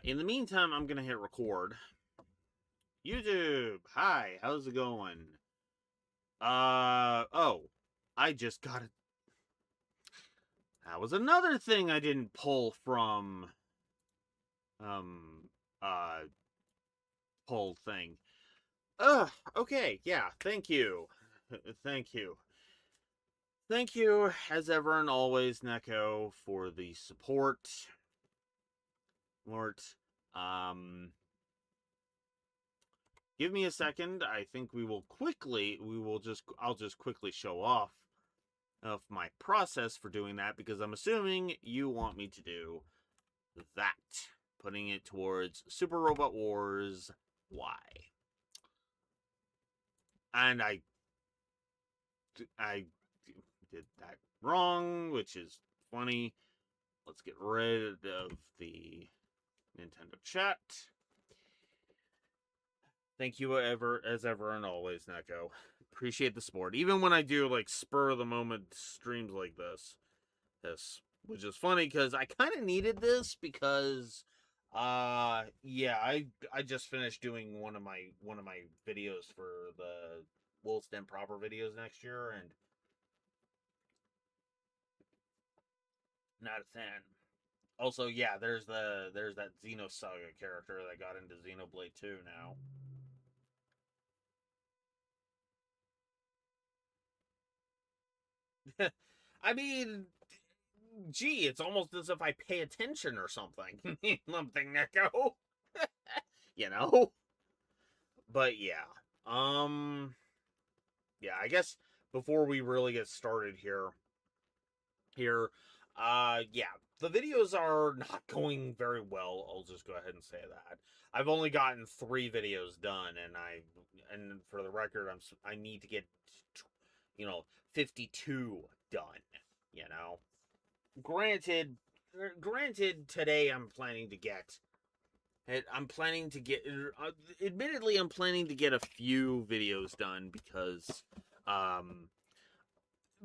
In the meantime, I'm gonna hit record. YouTube, hi, how's it going? Oh, I just got it. That was another thing I didn't pull from, um, uh, poll thing. Okay, yeah, thank you. Thank you. Thank you, as ever and always, Neko, for the support. Mort, um, give me a second. I think I'll just quickly show off of my process for doing that because I'm assuming you want me to do that. Putting it towards Super Robot Wars Y. And I did that wrong, which is funny. Let's get rid of the Nintendo chat. Thank you as ever and always, Neko. Appreciate the support. Even when I do like spur of the moment streams like this, which is funny because I kind of needed this because, yeah, I just finished doing one of my videos for the Wolf's Den proper videos next year, and not a fan. Also, yeah, there's that Xenosaga character that got into Xenoblade 2 now. I mean, gee, it's almost as if I pay attention or something. Something that go, you know. But yeah, um, yeah. I guess before we really get started yeah, the videos are not going very well. I'll just go ahead and say that. I've only gotten 3 videos done, and for the record, I need to get, 52 done. You know, granted, today I'm planning to get. Admittedly, I'm planning to get a few videos done because, um,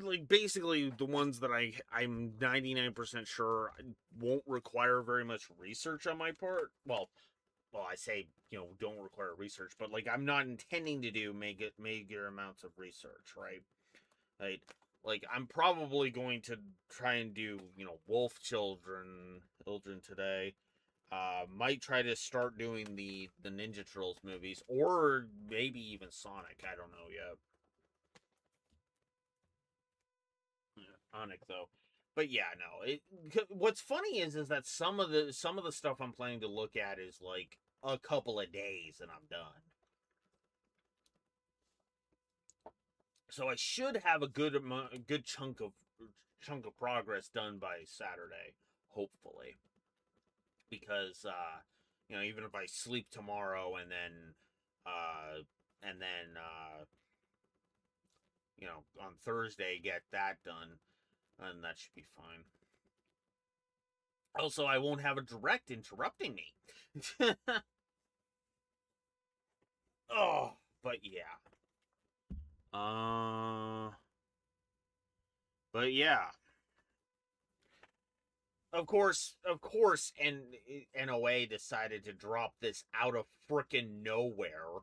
like basically the ones that I'm 99% sure won't require very much research on my part. Well, I say don't require research, but like I'm not intending to do major amounts of research, right? Like I'm probably going to try and do Wolf Children today. Might try to start doing the Ninja Turtles movies, or maybe even Sonic. I don't know yet. Sonic though, but yeah, no. What's funny is that some of the stuff I'm planning to look at is like a couple of days and I'm done. So I should have a good chunk of progress done by Saturday, hopefully. Because even if I sleep tomorrow and then uh and then on Thursday get that done, and that should be fine. Also, I won't have a direct interrupting me. Oh, but yeah. Uh but yeah. Of course, and NOA decided to drop this out of frickin' nowhere.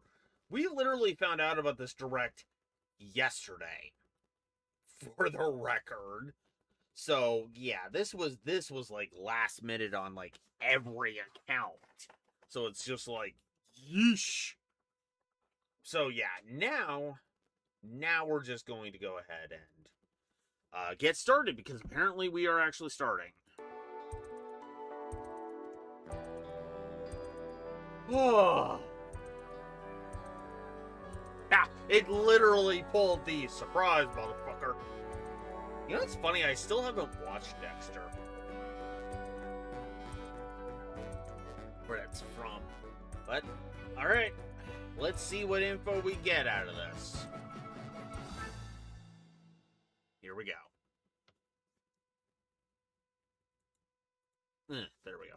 We literally found out about this direct yesterday, for the record. So yeah, this was like last minute on like every account. So it's just like yeesh. So yeah, now we're just going to go ahead and get started because apparently we are actually starting. Oh. Ah, it literally pulled the surprise, motherfucker. You know what's funny? I still haven't watched Dexter. Where that's from. But, alright. Let's see what info we get out of this. Here we go. There we go.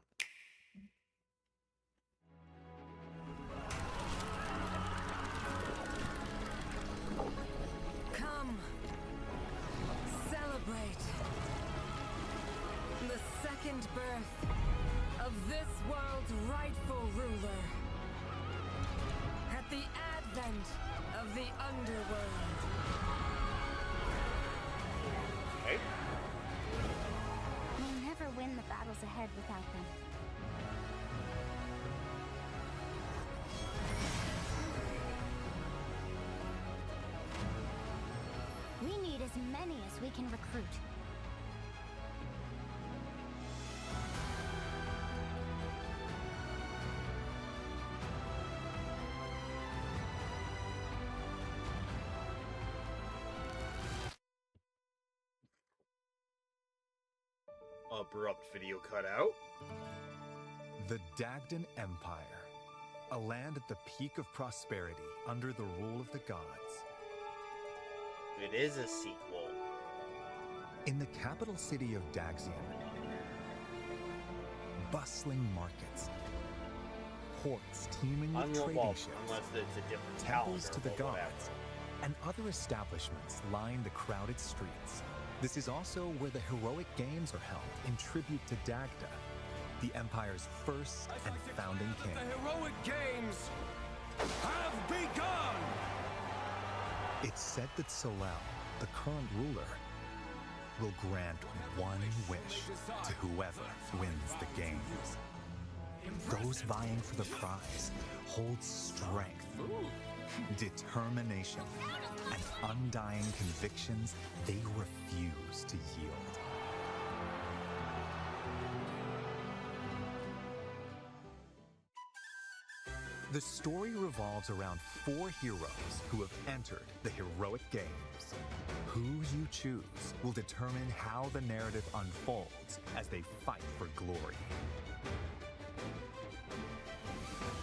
Come. Celebrate. The second birth of this world's rightful ruler. At the advent of the underworld. Okay. We'll never win the battles ahead without them. We need as many as we can recruit. Abrupt video cutout. The Dagdan Empire, a land at the peak of prosperity under the rule of the gods. It is a sequel. In the capital city of Daxian, bustling markets, ports teeming with trading ships, unless it's a different temples to the calendar, but gods, and other establishments line the crowded streets. This is also where the heroic games are held in tribute to Dagda, the Empire's first and founding king. The heroic games have begun! It's said that Solel, the current ruler, will grant one wish to whoever wins the games. Those vying for the prize hold strength, determination, and undying convictions they refuse to yield. The story revolves around 4 heroes who have entered the heroic games. Who you choose will determine how the narrative unfolds as they fight for glory.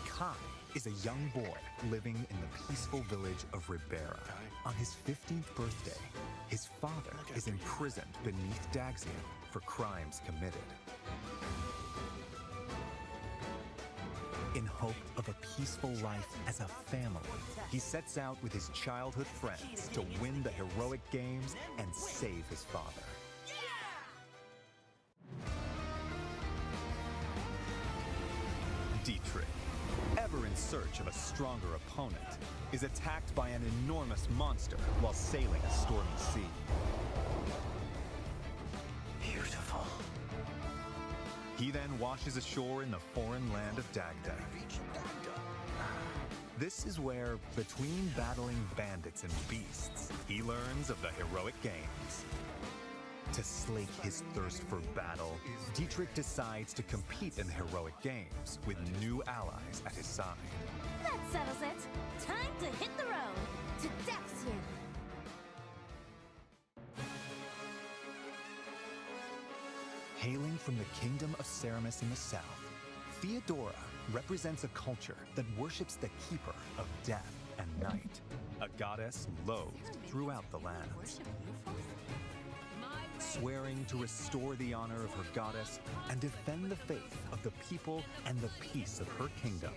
Kai is a young boy living in the peaceful village of Ribera. On his 15th birthday, his father is imprisoned beneath Daxian for crimes committed. In hope of a peaceful life as a family, he sets out with his childhood friends to win the heroic games and save his father. Dietrich, ever in search of a stronger opponent, is attacked by an enormous monster while sailing a stormy sea. Beautiful. He then washes ashore in the foreign land of Dagda. This is where, between battling bandits and beasts, he learns of the heroic games. To slake his thirst for battle, Dietrich decides to compete in the heroic games with new allies at his side. That settles it. Time to hit the road to Daxian. Hailing from the kingdom of Ceramus in the south, Theodora represents a culture that worships the keeper of death and night, a goddess loathed throughout the lands. Swearing to restore the honor of her goddess and defend the faith of the people and the peace of her kingdom,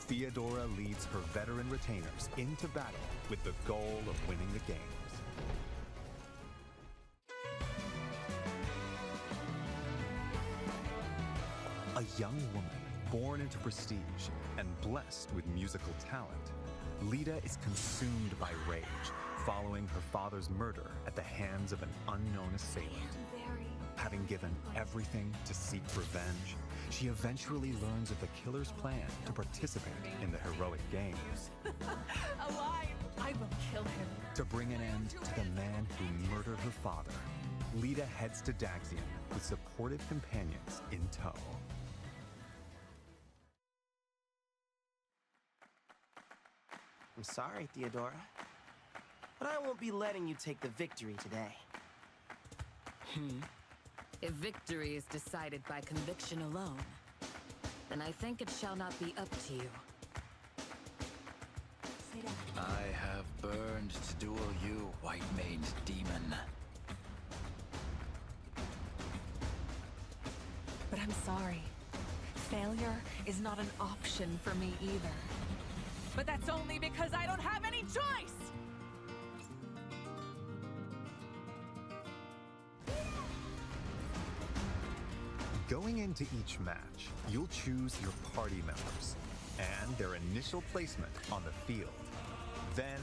Theodora leads her veteran retainers into battle with the goal of winning the games. A young woman born into prestige and blessed with musical talent, Lita is consumed by rage following her father's murder at the hands of an unknown assailant. Having given everything to seek revenge, she eventually learns of the killer's plan to participate in the heroic games. Alive! I will kill him. To bring an end to the man who murdered her father, Lita heads to Daxian with supportive companions in tow. I'm sorry, Theodora, but I won't be letting you take the victory today. If victory is decided by conviction alone, then I think it shall not be up to you. I have burned to duel you, white-maned demon. But I'm sorry. Failure is not an option for me either. But that's only because I don't have any choice! Going into each match, you'll choose your party members and their initial placement on the field. Then,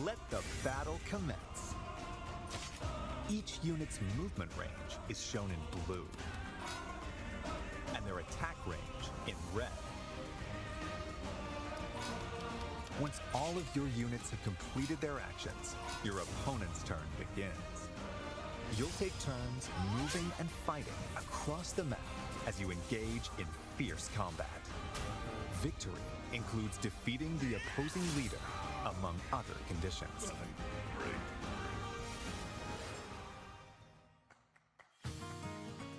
let the battle commence. Each unit's movement range is shown in blue, and their attack range in red. Once all of your units have completed their actions, your opponent's turn begins. You'll take turns moving and fighting across the map as you engage in fierce combat. Victory includes defeating the opposing leader, among other conditions.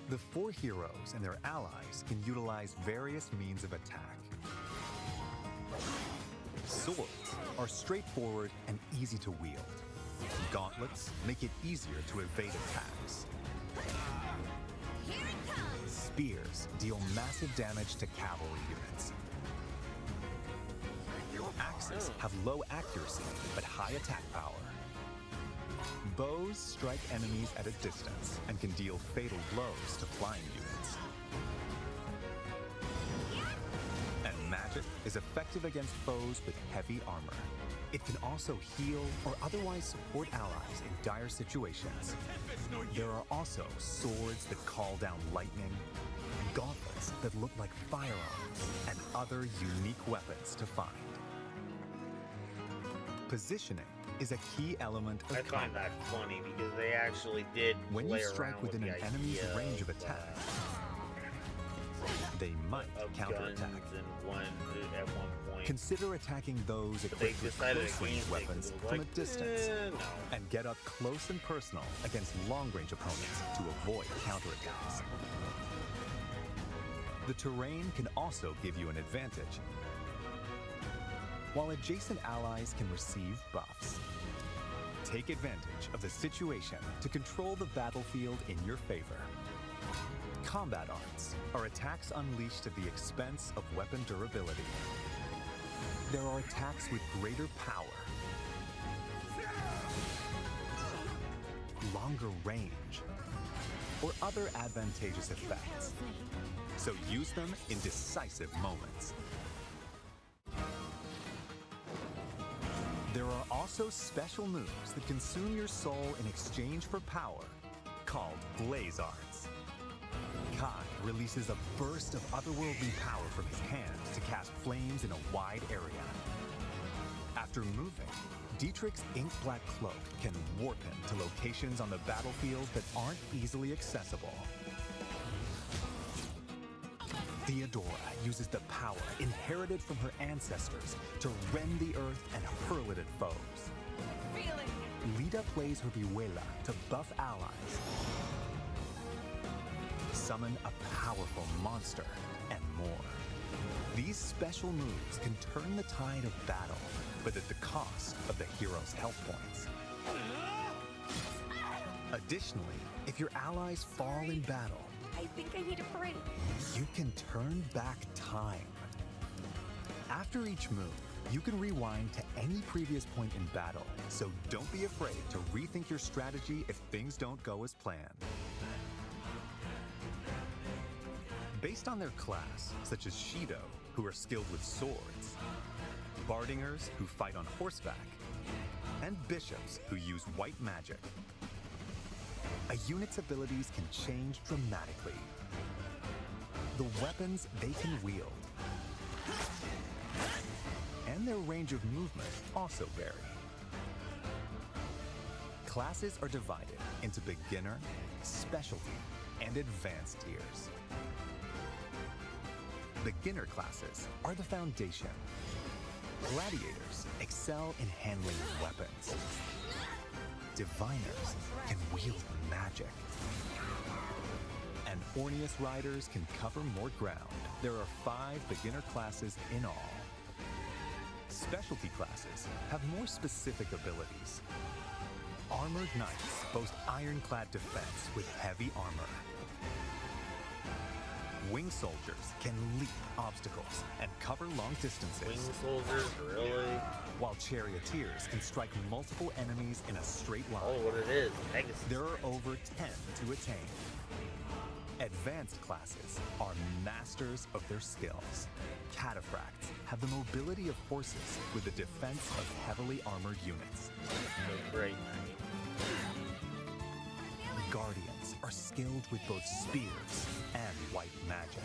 The four heroes and their allies can utilize various means of attack. Swords are straightforward and easy to wield. Gauntlets make it easier to evade attacks. Here it comes! Spears deal massive damage to cavalry units. Axes have low accuracy but high attack power. Bows strike enemies at a distance and can deal fatal blows to flying units. And magic is effective against foes with heavy armor. It can also heal or otherwise support allies in dire situations. There are also swords that call down lightning, gauntlets that look like firearms, and other unique weapons to find. Positioning is a key element of I find combat. that funny because they actually did When you play strike around within with an the enemy's idea range of attack, they might of counterattack. guns and at one point. Consider attacking those But they equipped with decided close-range against it 'cause weapons it was from like, a distance, no. and get up close and personal against long-range opponents to avoid counterattacks. The terrain can also give you an advantage, while adjacent allies can receive buffs. Take advantage of the situation to control the battlefield in your favor. Combat arts are attacks unleashed at the expense of weapon durability. There are attacks with greater power, longer range, or other advantageous effects. So use them in decisive moments. There are also special moves that consume your soul in exchange for power, called Blaze Arts. Kai releases a burst of otherworldly power from his hand to cast flames in a wide area. After moving, Dietrich's ink black cloak can warp him to locations on the battlefield that aren't easily accessible. Theodora uses the power inherited from her ancestors to rend the earth and hurl it at foes. Feeling. Lida plays her Vihuela to buff allies, summon a powerful monster, and more. These special moves can turn the tide of battle, but at the cost of the hero's health points. Additionally, if your allies fall in battle, I think I need a break. you can turn back time. After each move, you can rewind to any previous point in battle, so don't be afraid to rethink your strategy if things don't go as planned. Based on their class, such as Shido, who are skilled with swords, Bardingers, who fight on horseback, and Bishops, who use white magic, a unit's abilities can change dramatically. The weapons they can wield and their range of movement also vary. Classes are divided into beginner, specialty, and advanced tiers. Beginner classes are the foundation. Gladiators excel in handling weapons. Diviners can wield magic. And Orneus riders can cover more ground. There are 5 beginner classes in all. Specialty classes have more specific abilities. Armored knights boast ironclad defense with heavy armor. Wing soldiers can leap obstacles and cover long distances. Wing soldiers, really? While charioteers can strike multiple enemies in a straight line. Oh, what it is, Pegasus. There are over 10 to attain. Advanced classes are masters of their skills. Cataphracts have the mobility of horses with the defense of heavily armored units. Great. Guardians are skilled with both spears and white magic.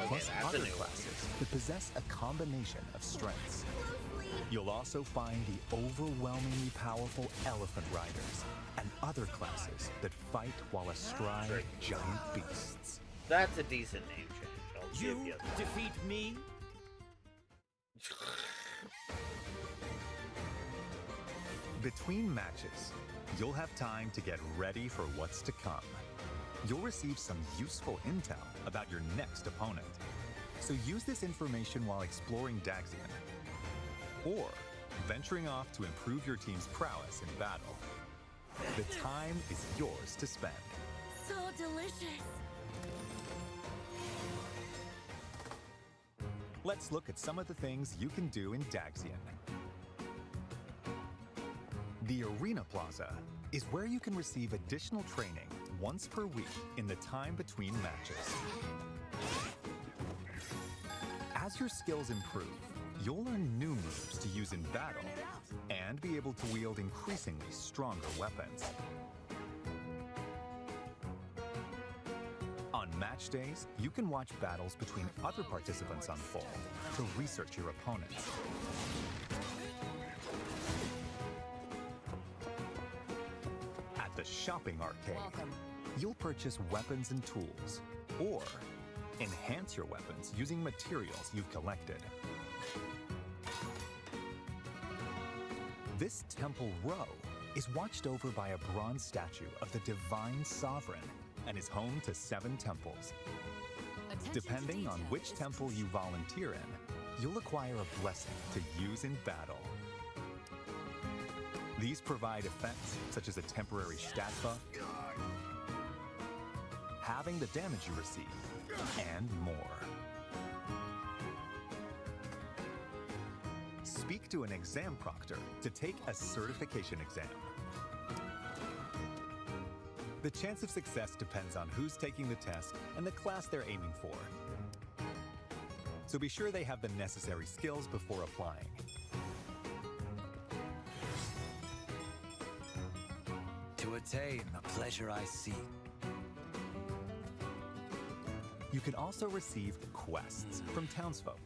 Plus that's a other new one. classes that possess a combination of strengths. You'll also find the overwhelmingly powerful elephant riders and other classes that fight while astride giant beasts. That's a decent name change. I'll give you that. defeat me? Between matches, you'll have time to get ready for what's to come. You'll receive some useful intel about your next opponent. So use this information while exploring Daxian, or venturing off to improve your team's prowess in battle. The time is yours to spend. So delicious. Let's look at some of the things you can do in Daxian. The Arena Plaza is where you can receive additional training once per week in the time between matches. As your skills improve, you'll learn new moves to use in battle and be able to wield increasingly stronger weapons. On match days, you can watch battles between other participants unfold to research your opponents. At the shopping arcade, you'll purchase weapons and tools, or enhance your weapons using materials you've collected. This temple row is watched over by a bronze statue of the Divine Sovereign and is home to 7 temples. Depending on which temple you volunteer in, you'll acquire a blessing to use in battle. These provide effects such as a temporary stat buff, halving the damage you receive, and more. Speak to an exam proctor to take a certification exam. The chance of success depends on who's taking the test and the class they're aiming for. So be sure they have the necessary skills before applying. To attain the pleasure I seek. You can also receive quests from townsfolk.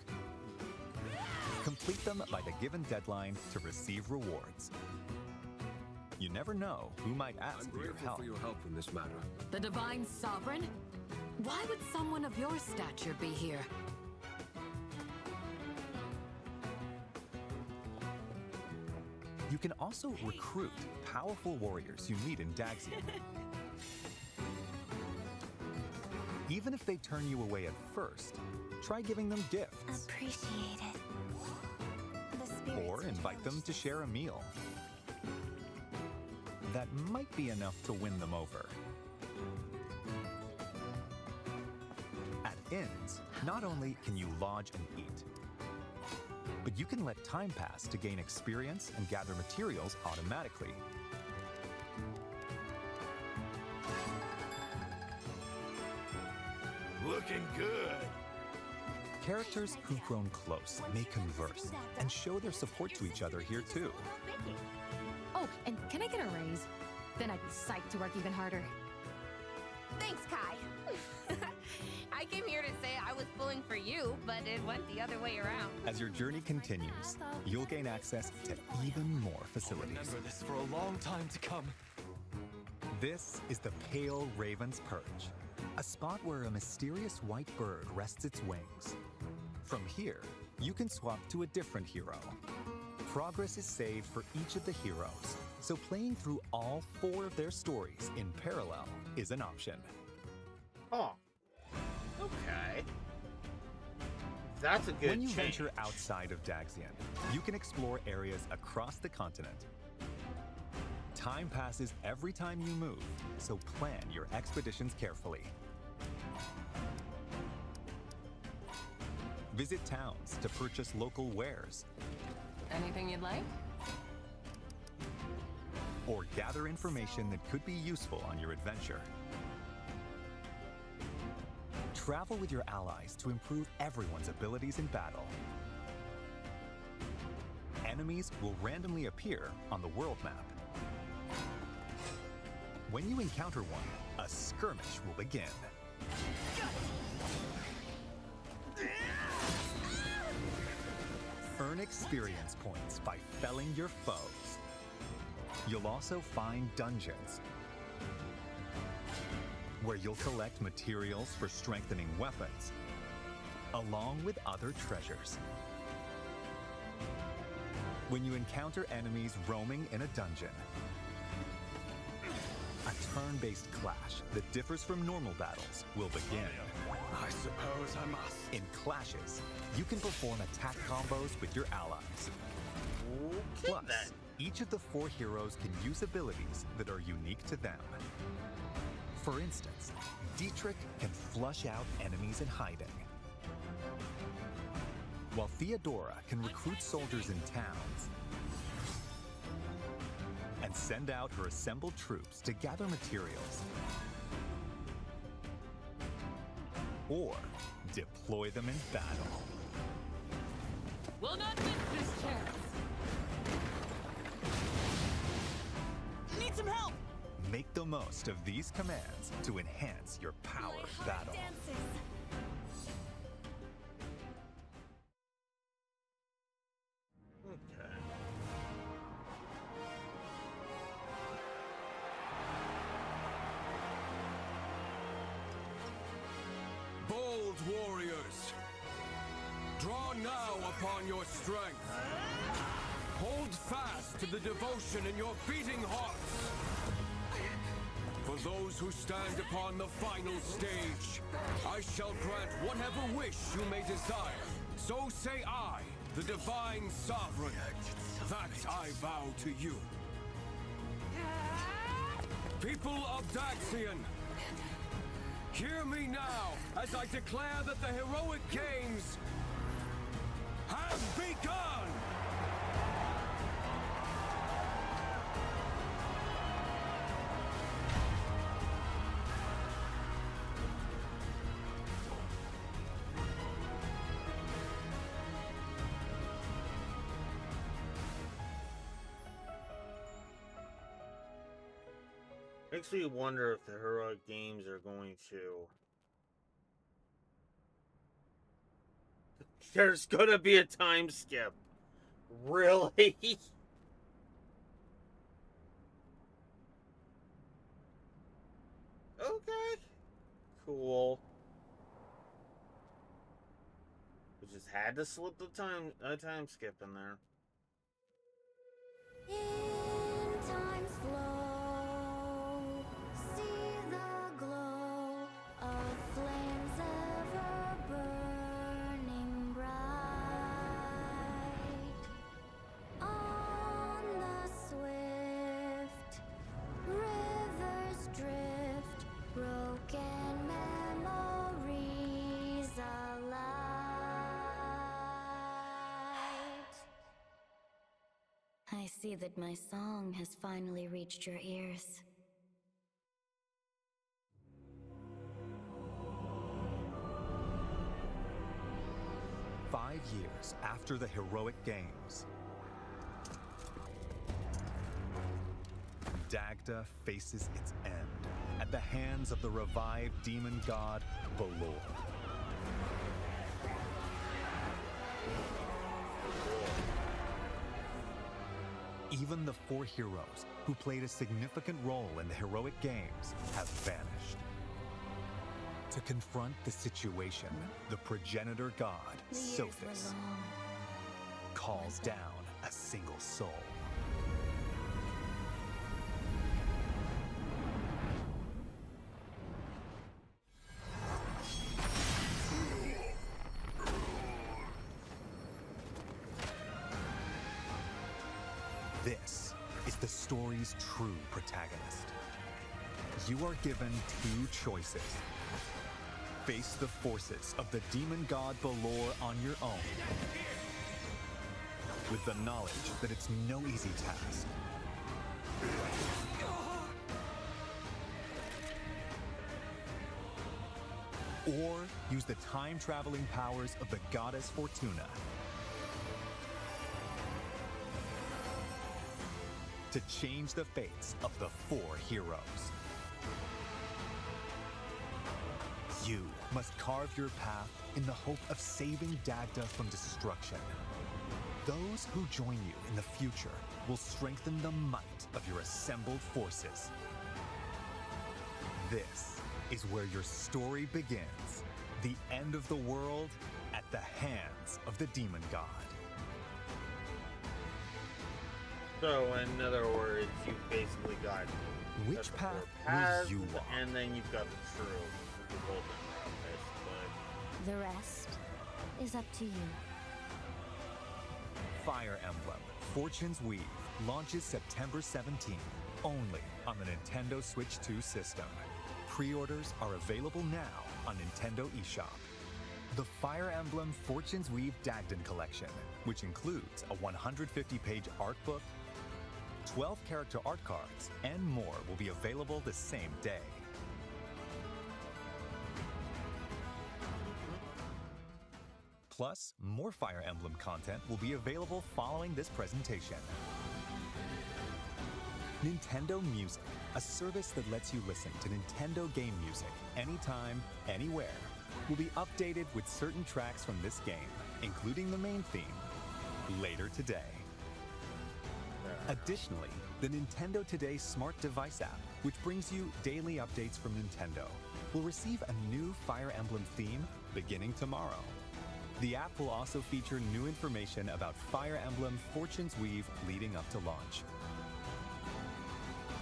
Complete them by the given deadline to receive rewards. You never know who might ask for your help. In this matter. The Divine Sovereign? Why would someone of your stature be here? You can also recruit powerful warriors you meet in Daxian. Even if they turn you away at first, try giving them gifts. Appreciate it. The spirits Or invite them to share a meal. That might be enough to win them over. At inns, not only can you lodge and eat, but you can let time pass to gain experience and gather materials automatically. Looking good. Characters who've grown close may converse and show their support to each other here too. Oh, and can I get a raise? Then I'd be psyched to work even harder. Thanks, Kai. I came here to say I was pulling for you, but it went the other way around. As your journey continues, you'll gain access to even more facilities. Remember this for a long time to come. This is the Pale Raven's Perch, a spot where a mysterious white bird rests its wings. From here, you can swap to a different hero. Progress is saved for each of the heroes, so playing through all 4 of their stories in parallel is an option. Oh. Okay. That's a good When you change. venture outside of Daxian, you can explore areas across the continent. Time passes every time you move, so plan your expeditions carefully. Visit towns to purchase local wares, Anything you'd like? or gather information that could be useful on your adventure. Travel with your allies to improve everyone's abilities in battle. Enemies will randomly appear on the world map. When you encounter one, a skirmish will begin. Earn experience points by felling your foes. You'll also find dungeons, where you'll collect materials for strengthening weapons, along with other treasures. When you encounter enemies roaming in a dungeon, a turn-based clash that differs from normal battles will begin. I suppose I must. In clashes, you can perform attack combos with your allies. Okay, Plus, then. each of the 4 heroes can use abilities that are unique to them. For instance, Dietrich can flush out enemies in hiding, while Theodora can recruit soldiers in towns and send out her assembled troops to gather materials or deploy them in battle. Will not miss this chance. Need some help! Make the most of these commands to enhance your power of battle. Okay. Bold warriors, draw now upon your strength. Hold fast to the devotion in your beating hearts. For those who stand upon the final stage, I shall grant whatever wish you may desire. So say I, the Divine Sovereign. That I vow to you. People of Daxian, hear me now as I declare that the heroic games have begun! Makes me wonder if the heroic games are going to. There's gonna be a time skip. Really? Okay. Cool. We just had to slip the time skip in there. In time's flow, see the glow of flames ever burning bright. On the swift rivers drift, broken memories alight. I see that my song has finally reached your ears. Five years after the heroic games, Dagda faces its end at the hands of the revived demon god Balor. Even the 4 heroes who played a significant role in the heroic games have vanished. To confront the situation, the progenitor god, The years Sophis, were long. calls down a single soul. This is the story's true protagonist. You are given 2 choices. Face the forces of the demon god Balor on your own, with the knowledge that it's no easy task. or use the time-traveling powers of the goddess Fortuna to change the fates of the 4 heroes. You must carve your path in the hope of saving Dagda from destruction. Those who join you in the future will strengthen the might of your assembled forces. This is where your story begins. The end of the world at the hands of the demon god. So, in other words, you've basically got Which the path 4 will paths, you walk? and then you've got the true, the golden route, basically. The rest is up to you. Fire Emblem Fortune's Weave launches September 17th, only on the Nintendo Switch 2 system. Pre-orders are available now on Nintendo eShop. The Fire Emblem Fortune's Weave Dagden Collection, which includes a 150-page art book, 12 character art cards, and more will be available the same day. Plus, more Fire Emblem content will be available following this presentation. Nintendo Music, a service that lets you listen to Nintendo game music anytime, anywhere, will be updated with certain tracks from this game, including the main theme, later today. Additionally, the Nintendo Today Smart Device app, which brings you daily updates from Nintendo, will receive a new Fire Emblem theme beginning tomorrow. The app will also feature new information about Fire Emblem Fortune's Weave leading up to launch.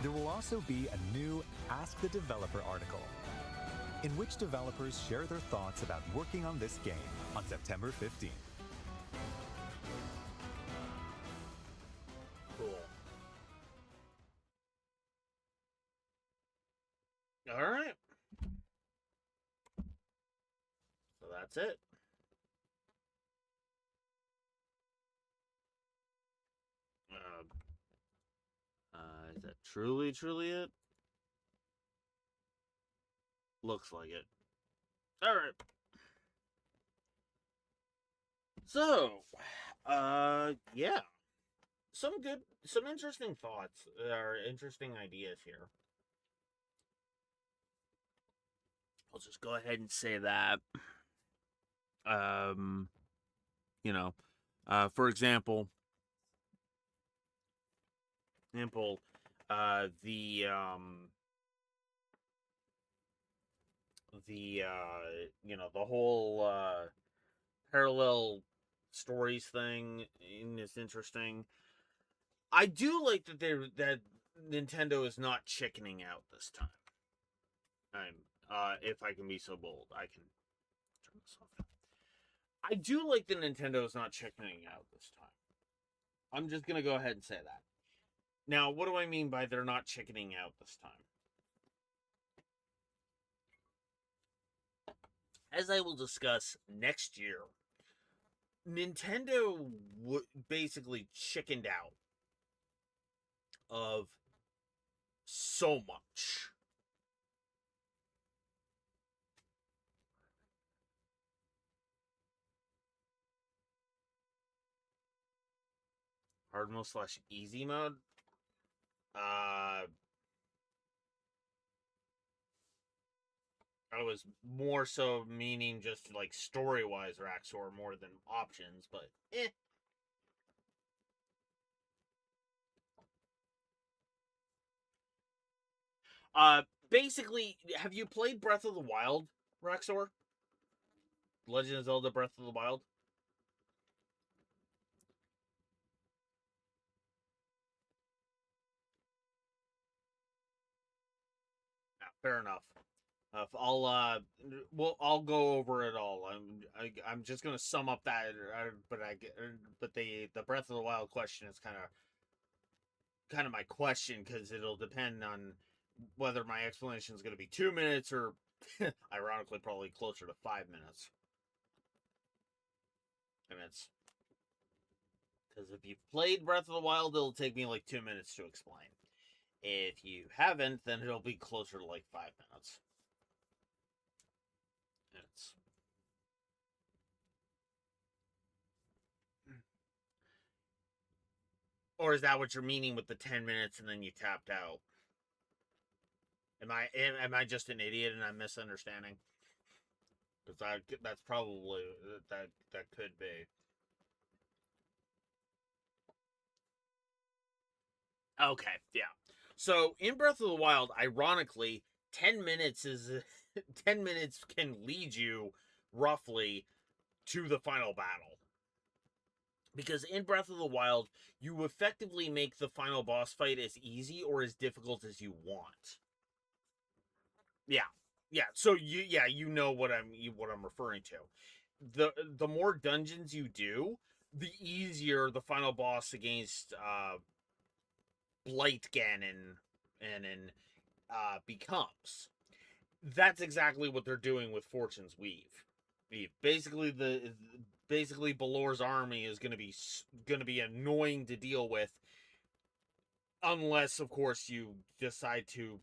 There will also be a new Ask the Developer article, in which developers share their thoughts about working on this game on September 15th. Cool. All right. So that's it. Is that truly it? Looks like it. All right. So, yeah. Some interesting thoughts or interesting ideas here. I'll just go ahead and say that. You know, for example, you know, the whole parallel stories thing is interesting. I do like that that Nintendo is not chickening out this time. If I can be so bold, I can turn this off. I do like that Nintendo is not chickening out this time. I'm just gonna go ahead and say that. Now, what do I mean by they're not chickening out this time? As I will discuss next year, Nintendo basically chickened out of so much. Hard mode / easy mode. I was more so meaning just like story-wise Raxor more than options, but basically, have you played Breath of the Wild, Raxor? Legend of Zelda Breath of the Wild? Fair enough. I'll go over it all. I'm just gonna sum up that, but the Breath of the Wild question is kind of my question, because it'll depend on whether my explanation is gonna be 2 minutes or, ironically, probably closer to 5 minutes. And it's because if you've played Breath of the Wild, it'll take me like 2 minutes to explain. If you haven't, then it'll be closer to like 5 minutes. minutes. Or is that what you're meaning with the 10 minutes and then you tapped out? Am I just an idiot and I'm misunderstanding? Because that's probably that could be. Okay, yeah. So in Breath of the Wild, ironically, 10 minutes is 10 minutes can lead you roughly to the final battle. Because in Breath of the Wild, you effectively make the final boss fight as easy or as difficult as you want. Yeah. Yeah, so you know what I'm referring to. The more dungeons you do, the easier the final boss against Blight Ganon becomes. That's exactly what they're doing with Fortune's Weave. Basically, Balor's army is going to be annoying to deal with, unless, of course, you decide to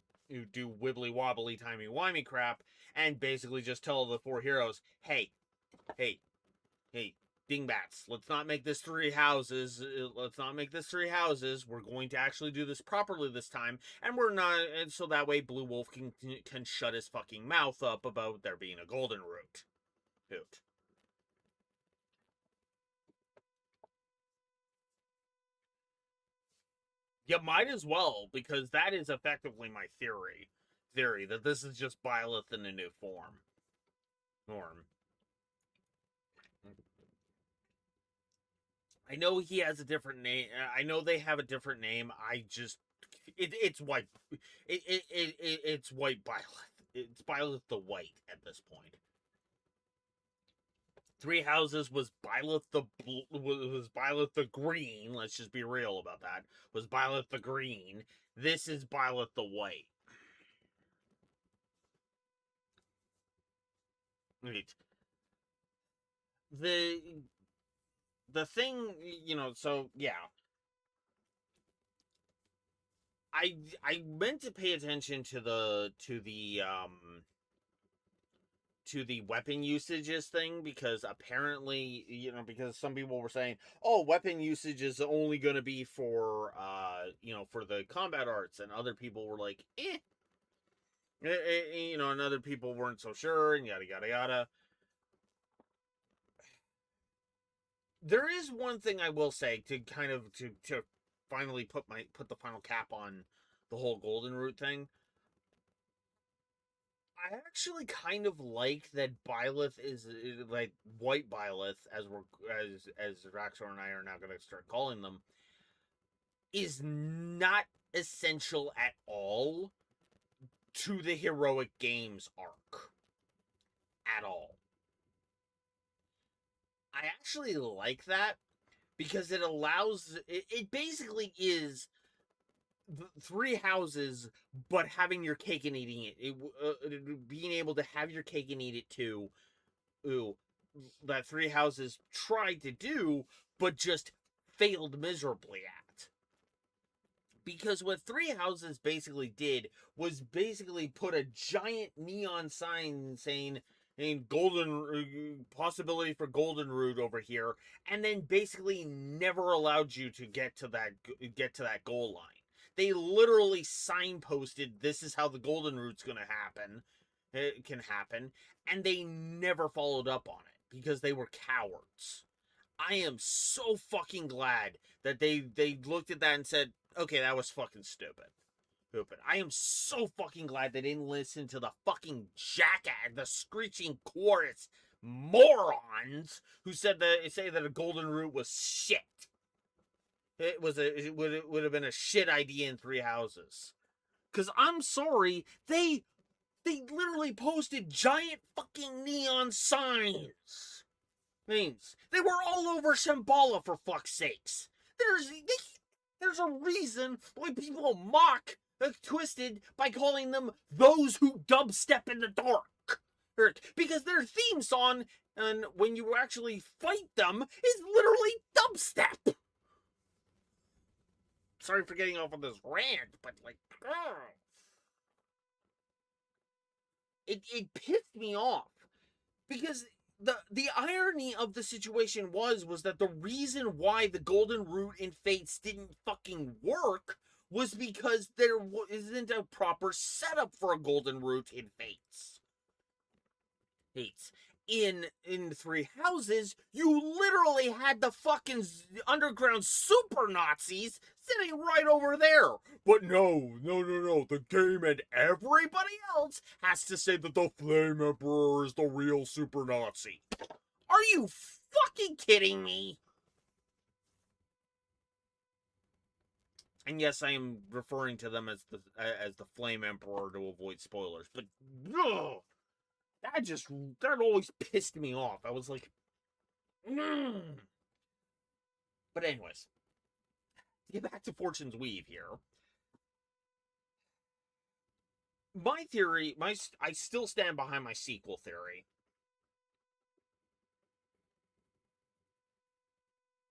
do wibbly wobbly timey wimey crap and basically just tell the four heroes, hey, dingbats, let's not make this three houses. We're going to actually do this properly this time, and we're not, and so that way Blue Wolf can shut his fucking mouth up about there being a golden root. Hoot. You might as well, because that is effectively my theory that this is just Byleth in a new form. I know he has a different name. I know they have a different name. It's white. It's white Byleth. It's Byleth the White at this point. Three Houses was Byleth the Green. Let's just be real about that. Was Byleth the Green. This is Byleth the White. Right. The thing, so yeah. I meant to pay attention to the weapon usages thing, because apparently, because some people were saying, oh, weapon usage is only going to be for for the combat arts, and other people were like, and other people weren't so sure, and yada yada yada. There is one thing I will say to kind of to finally put the final cap on the whole golden root thing. I actually kind of like that Byleth is like white Byleth, as Raxor and I are now going to start calling them, is not essential at all to the Heroic Games arc. At all. I actually like that, because it allows, it basically is Three Houses, but having your cake and eating it. Being able to have your cake and eat it too. That Three Houses tried to do, but just failed miserably at. Because what Three Houses basically did was basically put a giant neon sign saying, golden possibility for golden root over here, and then basically never allowed you to get to that goal line. They literally signposted, this is how the golden root's gonna happen. It can happen, and they never followed up on it because they were cowards. I am so fucking glad that they looked at that and said, okay, that was fucking stupid. I am so fucking glad they didn't listen to the fucking jackass, the screeching chorus morons who say that a golden root was shit. It would have been a shit idea in Three Houses. Cause I'm sorry, they literally posted giant fucking neon signs. They were all over Shambhala, for fuck's sakes. There's a reason why people mock Twisted by calling them those who dubstep in the dark. Because their theme song, and when you actually fight them, is literally dubstep. Sorry for getting off on this rant, but it pissed me off. Because the irony of the situation was that the reason why the Golden Root in Fates didn't fucking work was because there isn't a proper setup for a Golden Root in Fates. In Three Houses, you literally had the fucking underground super Nazis sitting right over there. But no. The game and everybody else has to say that the Flame Emperor is the real super Nazi. Are you fucking kidding me? And yes, I am referring to them as the Flame Emperor to avoid spoilers. But ugh, that always pissed me off. I was like, But anyways, to get back to Fortune's Weave here. My theory, I still stand behind my sequel theory.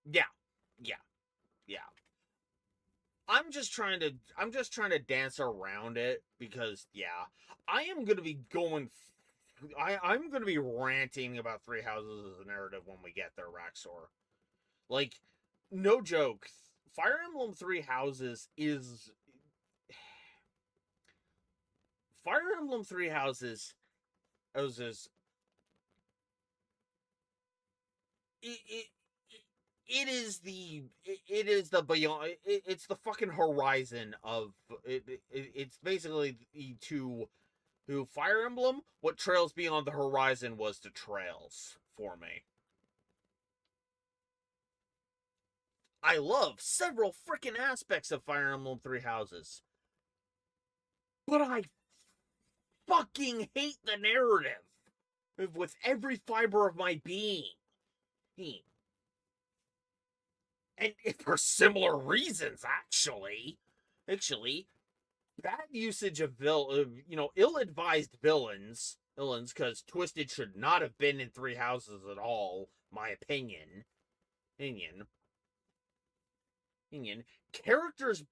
Yeah. I'm just trying to dance around it because, yeah, I am going to be going... I'm going to be ranting about Three Houses as a narrative when we get there, Raxor. Like, no joke. Fire Emblem Three Houses is... Fire Emblem Three Houses is... It is the beyond. It's the fucking horizon of it. It's basically to Fire Emblem what Trails Beyond the Horizon was to Trails for me. I love several freaking aspects of Fire Emblem Three Houses, but I fucking hate the narrative with every fiber of my being. And for similar reasons, actually, bad usage of ill-advised villains, because Twisted should not have been in Three Houses at all. My opinion. Characters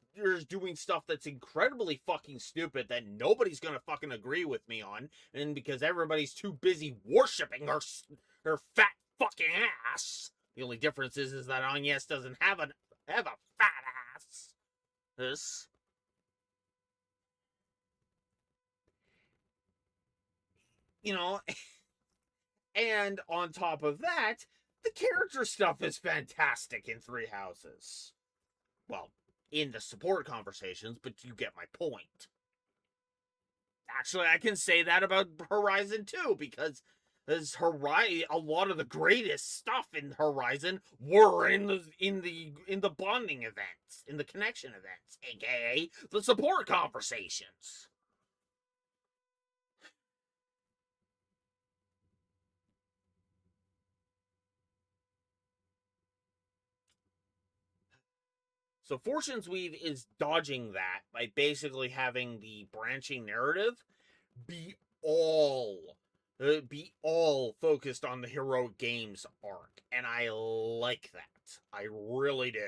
doing stuff that's incredibly fucking stupid that nobody's gonna fucking agree with me on, and because everybody's too busy worshipping her fat fucking ass. The only difference is that Agnes doesn't have a fat ass. This. And on top of that, the character stuff is fantastic in Three Houses. Well, in the support conversations, but you get my point. Actually, I can say that about Horizon 2, because a lot of the greatest stuff in Horizon were in the bonding events, in the connection events, aka the support conversations. So Fortune's Weave is dodging that by basically having the branching narrative be all focused on the Heroic Games arc, and I like that. I really do.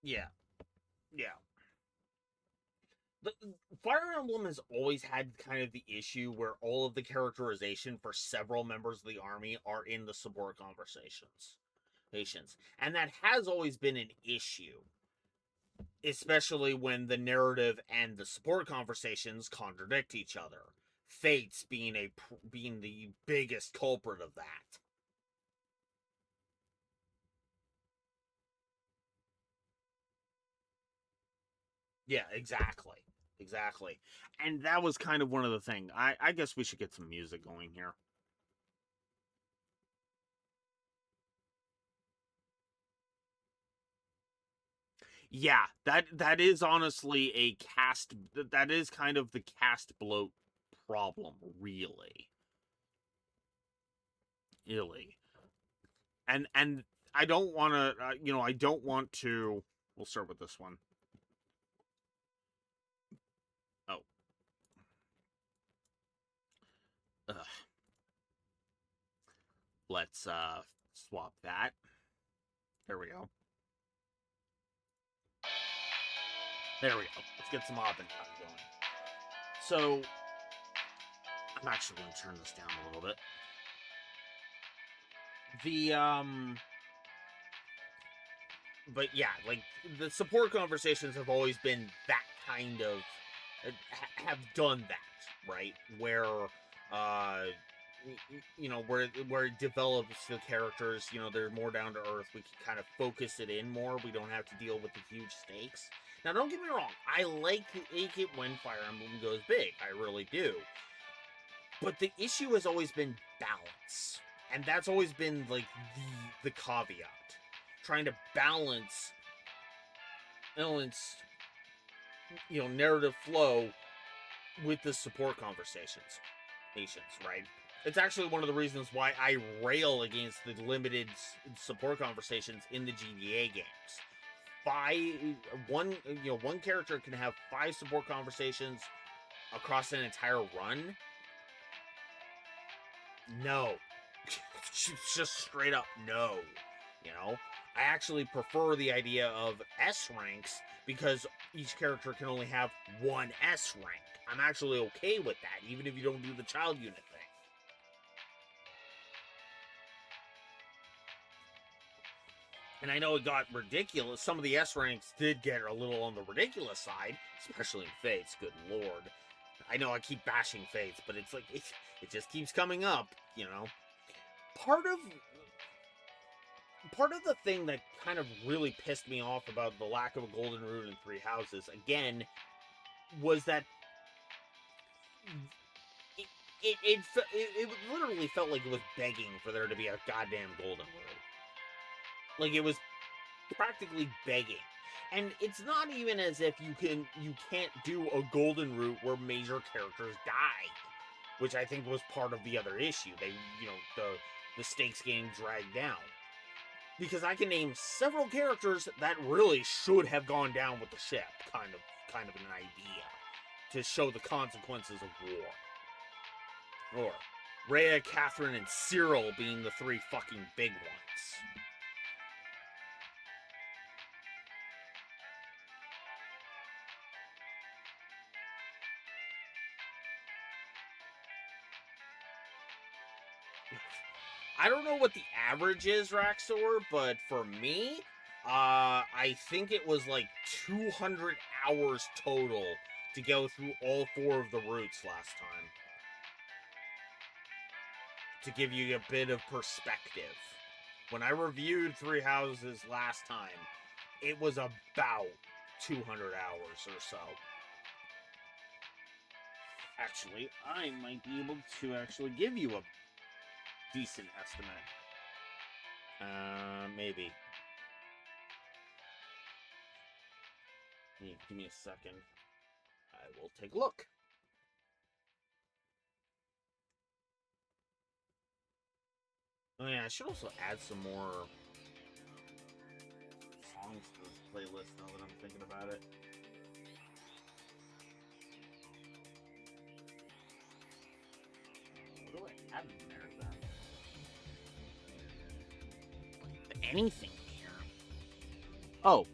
Yeah. The Fire Emblem has always had kind of the issue where all of the characterization for several members of the army are in the support conversations. And that has always been an issue. Especially when the narrative and the support conversations contradict each other. Fates being the biggest culprit of that. Yeah, exactly. And that was kind of one of the things. I guess we should get some music going here. Yeah, that is honestly a cast. That is kind of the cast bloat problem, really. And I don't want to. I don't want to. We'll start with this one. Ugh. Let's swap that. There we go. There we go. Let's get some Oppen going. So, I'm actually going to turn this down a little bit. But yeah, like, the support conversations have always been that kind of, have done that, right? Where, you know, where it develops the characters, you know, they're more down to earth. We can kind of focus it in more. We don't have to deal with the huge stakes. Now, don't get me wrong. I like it when Fire Emblem goes big. I really do. But the issue has always been balance. And that's always been, like, the caveat. Trying to balance, you know, narrative flow with the support conversations, right? It's actually one of the reasons why I rail against the limited support conversations in the GBA games. One character can have 5 support conversations across an entire run. No. Just straight up no. You know? I actually prefer the idea of S ranks because each character can only have 1 S rank. I'm actually okay with that, even if you don't do the child unit thing. And I know it got ridiculous. Some of the S ranks did get a little on the ridiculous side, especially in Fates. Good lord. I know I keep bashing Fates, but it's like, it just keeps coming up, you know? Part of the thing that kind of really pissed me off about the lack of a golden root in Three Houses, again, was that it literally felt like it was begging for there to be a goddamn golden root. Like, it was practically begging. And it's not even as if you can't do a golden route where major characters die, which I think was part of the other issue. They, you know, the stakes getting dragged down. Because I can name several characters that really should have gone down with the ship, kind of an idea, to show the consequences of war. Or Rhea, Catherine, and Cyril being the 3 fucking big ones. I don't know what the average is, Raxor, but for me, I think it was like 200 hours total to go through all 4 of the routes last time. To give you a bit of perspective. When I reviewed Three Houses last time, it was about 200 hours or so. Actually, I might be able to actually give you a decent estimate. Maybe. Give me a second. I will take a look. Oh yeah, I should also add some more songs to this playlist now that I'm thinking about it. What do I add in there then? Anything here? Oh,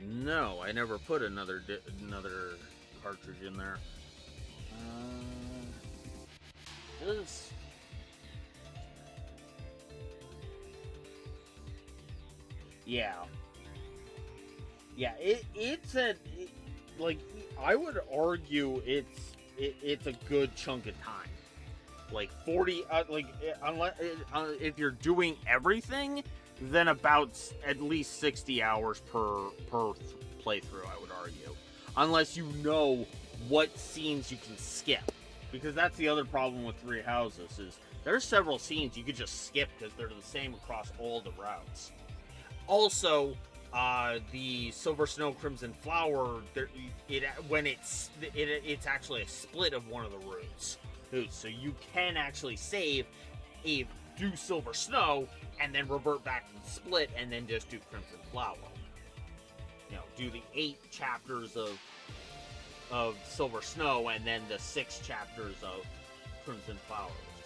no, I never put another cartridge in there. This. Yeah. Yeah, like, I would argue it's a good chunk of time. Like 40, unless if you're doing everything, then about at least 60 hours per playthrough, I would argue. Unless you know what scenes you can skip. Because that's the other problem with Three Houses, is there's several scenes you could just skip because they're the same across all the routes. Also, the Silver Snow Crimson Flower, it's actually a split of one of the routes. So you can actually save, do Silver Snow, and then revert back to the split, and then just do Crimson Flower. You know, do the 8 chapters of Silver Snow, and then the 6 chapters of Crimson Flower, which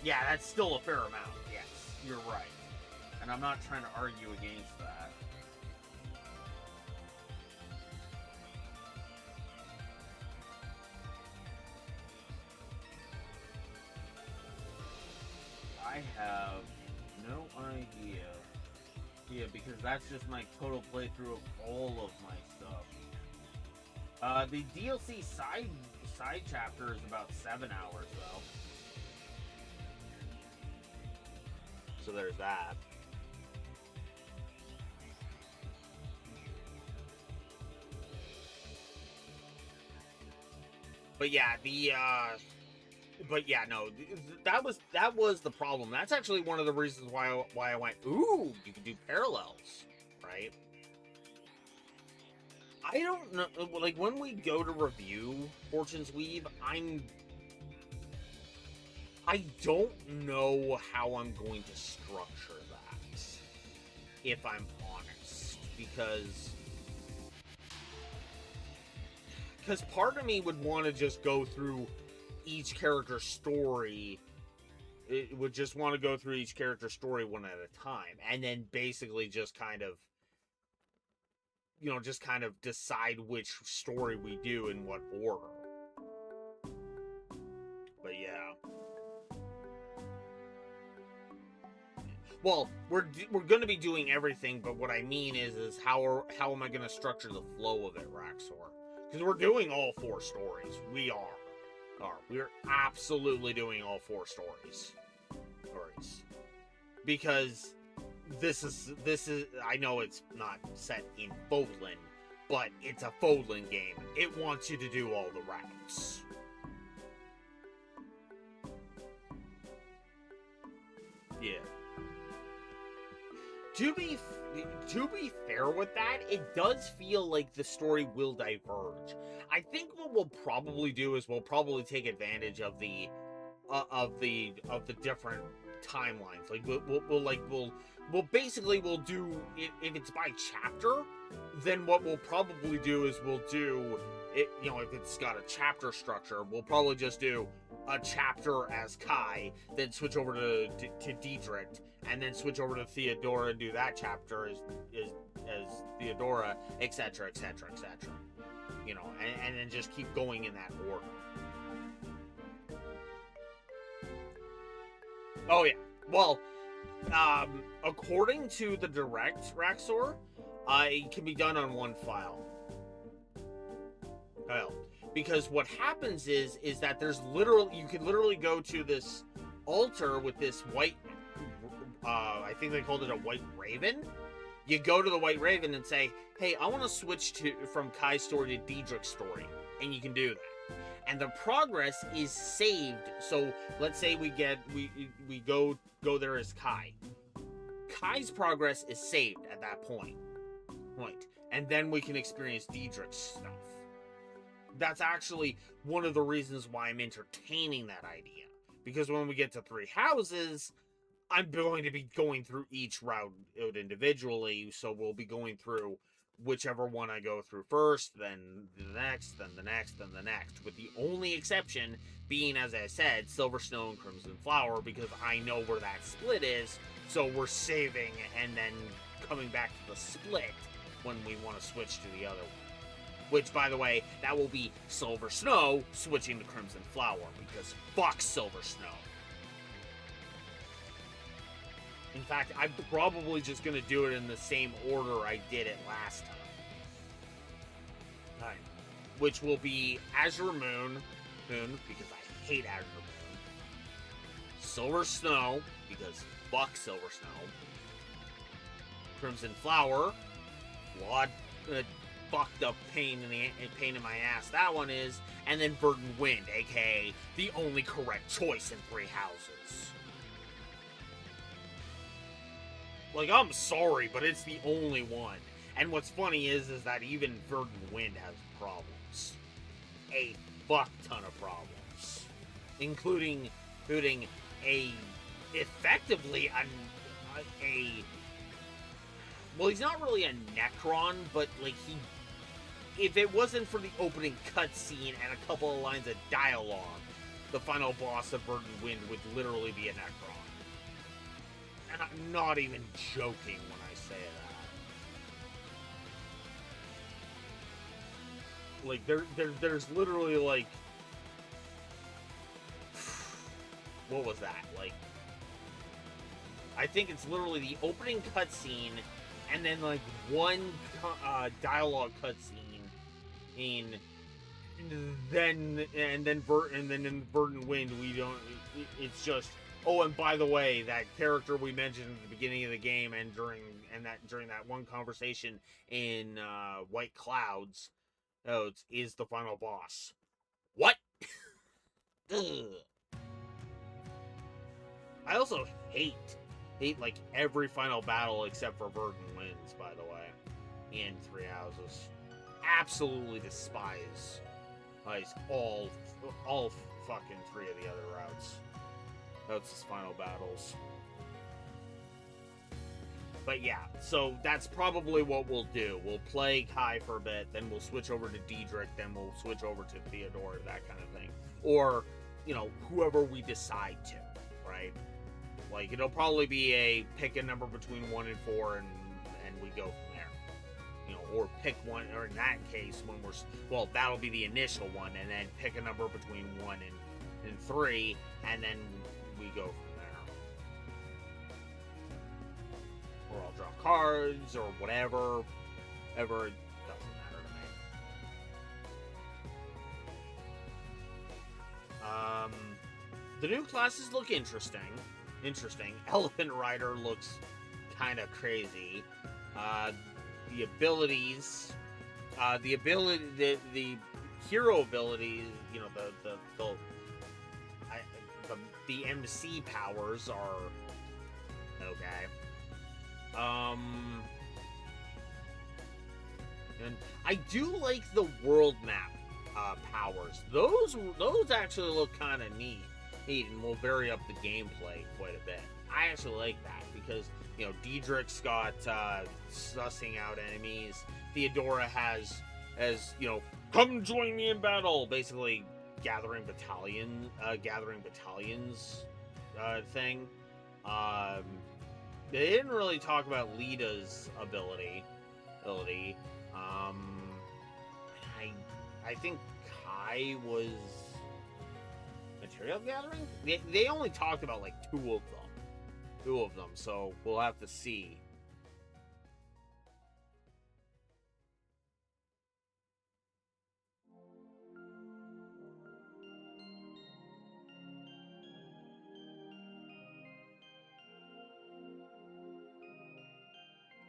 Yeah, that's still a fair amount. Yes, you're right. And I'm not trying to argue against that. I have no idea. Yeah, because that's just my total playthrough of all of my stuff. The DLC side chapter is about 7 hours, though. So there's that. But yeah, no, that was the problem. That's actually one of the reasons why I went, ooh, you can do parallels, right? I don't know, like, when we go to review Fortune's Weave, I don't know how I'm going to structure that, if I'm honest, because part of me would want to just go through each character's story. It would just want to go through each character's story one at a time, and then basically just kind of, just kind of decide which story we do in what order. But yeah. Well, we're going to be doing everything, but what I mean is how am I going to structure the flow of it, Raxor? Because we're doing all 4 stories. We're absolutely doing all 4 stories. Because this is I know it's not set in Fodlan, but it's a Fodlan game. It wants you to do all the routes. Yeah. To be fair with that, it does feel like the story will diverge. I think what we'll probably do is we'll probably take advantage of the different timelines. Like we'll basically do it, if it's by chapter, then what we'll probably do is we'll do it, if it's got a chapter structure, we'll probably just do a chapter as Kai, then switch over to Diedrich, and then switch over to Theodora and do that chapter as Theodora, etc., etc., etc. And then just keep going in that order. Oh yeah. Well, according to the direct, Raxor, it can be done on one file. Well, because what happens is that you can literally go to this altar with this white, I think they called it a white raven. You go to the white raven and say, hey, I want to switch from Kai's story to Diedrich's story, and you can do that. And the progress is saved. So let's say we go there as Kai. Kai's progress is saved at that point. And then we can experience Diedrich's stuff. That's actually one of the reasons why I'm entertaining that idea. Because when we get to 3 houses, I'm going to be going through each route individually. So we'll be going through whichever one I go through first, then the next, then the next, then the next. With the only exception being, as I said, Silver Snow and Crimson Flower, because I know where that split is. So we're saving and then coming back to the split when we want to switch to the other one. Which, by the way, that will be Silver Snow switching to Crimson Flower, because fuck Silver Snow. In fact, I'm probably just going to do it in the same order I did it last time. Which will be Azure Moon, because I hate Azure Moon. Silver Snow, because fuck Silver Snow. Crimson Flower, fucked up pain in my ass that one is, and then Verdant Wind, aka the only correct choice in 3 houses. Like, I'm sorry, but it's the only one. And what's funny is that even Verdant Wind has problems. A fuck ton of problems. Including effectively a well, he's not really a Necron, but like if it wasn't for the opening cutscene and a couple of lines of dialogue, the final boss of Verdant Wind would literally be a Necron. And I'm not even joking when I say that. Like, there's literally, like... What was that? Like... I think it's literally the opening cutscene, and then, like, one dialogue cutscene in... And then in Verdant Wind, we don't... It's just... Oh, and by the way, that character we mentioned at the beginning of the game and during that one conversation in White Clouds, is the final boss. What? I also hate like every final battle except for Verdant Winds, by the way, in Three Houses. Absolutely despise all fucking three of the other routes. That's his final battles. But yeah, so that's probably what we'll do. We'll play Kai for a bit, then we'll switch over to Daedric, then we'll switch over to Theodora, that kind of thing. Or, you know, whoever we decide to, right? Like, it'll probably be a pick a number between 1 and 4, and we go from there. You know, or pick one, or in that case, when we're, well, that'll be the initial one, and then pick a number between 1 and 3, and then we go from there. Or I'll draw cards, or whatever. It doesn't matter to me. The new classes look interesting. Elephant Rider looks kind of crazy. The abilities, the hero abilities, you know, the MC powers are okay. And I do like the world map powers. Those actually look kind of neat and will vary up the gameplay quite a bit. I actually like that because, you know, Daedric's got sussing out enemies. Theodora has, you know, come join me in battle, basically gathering battalions thing. They didn't really talk about Lita's ability. I think Kai was material gathering. They only talked about like two of them, so we'll have to see.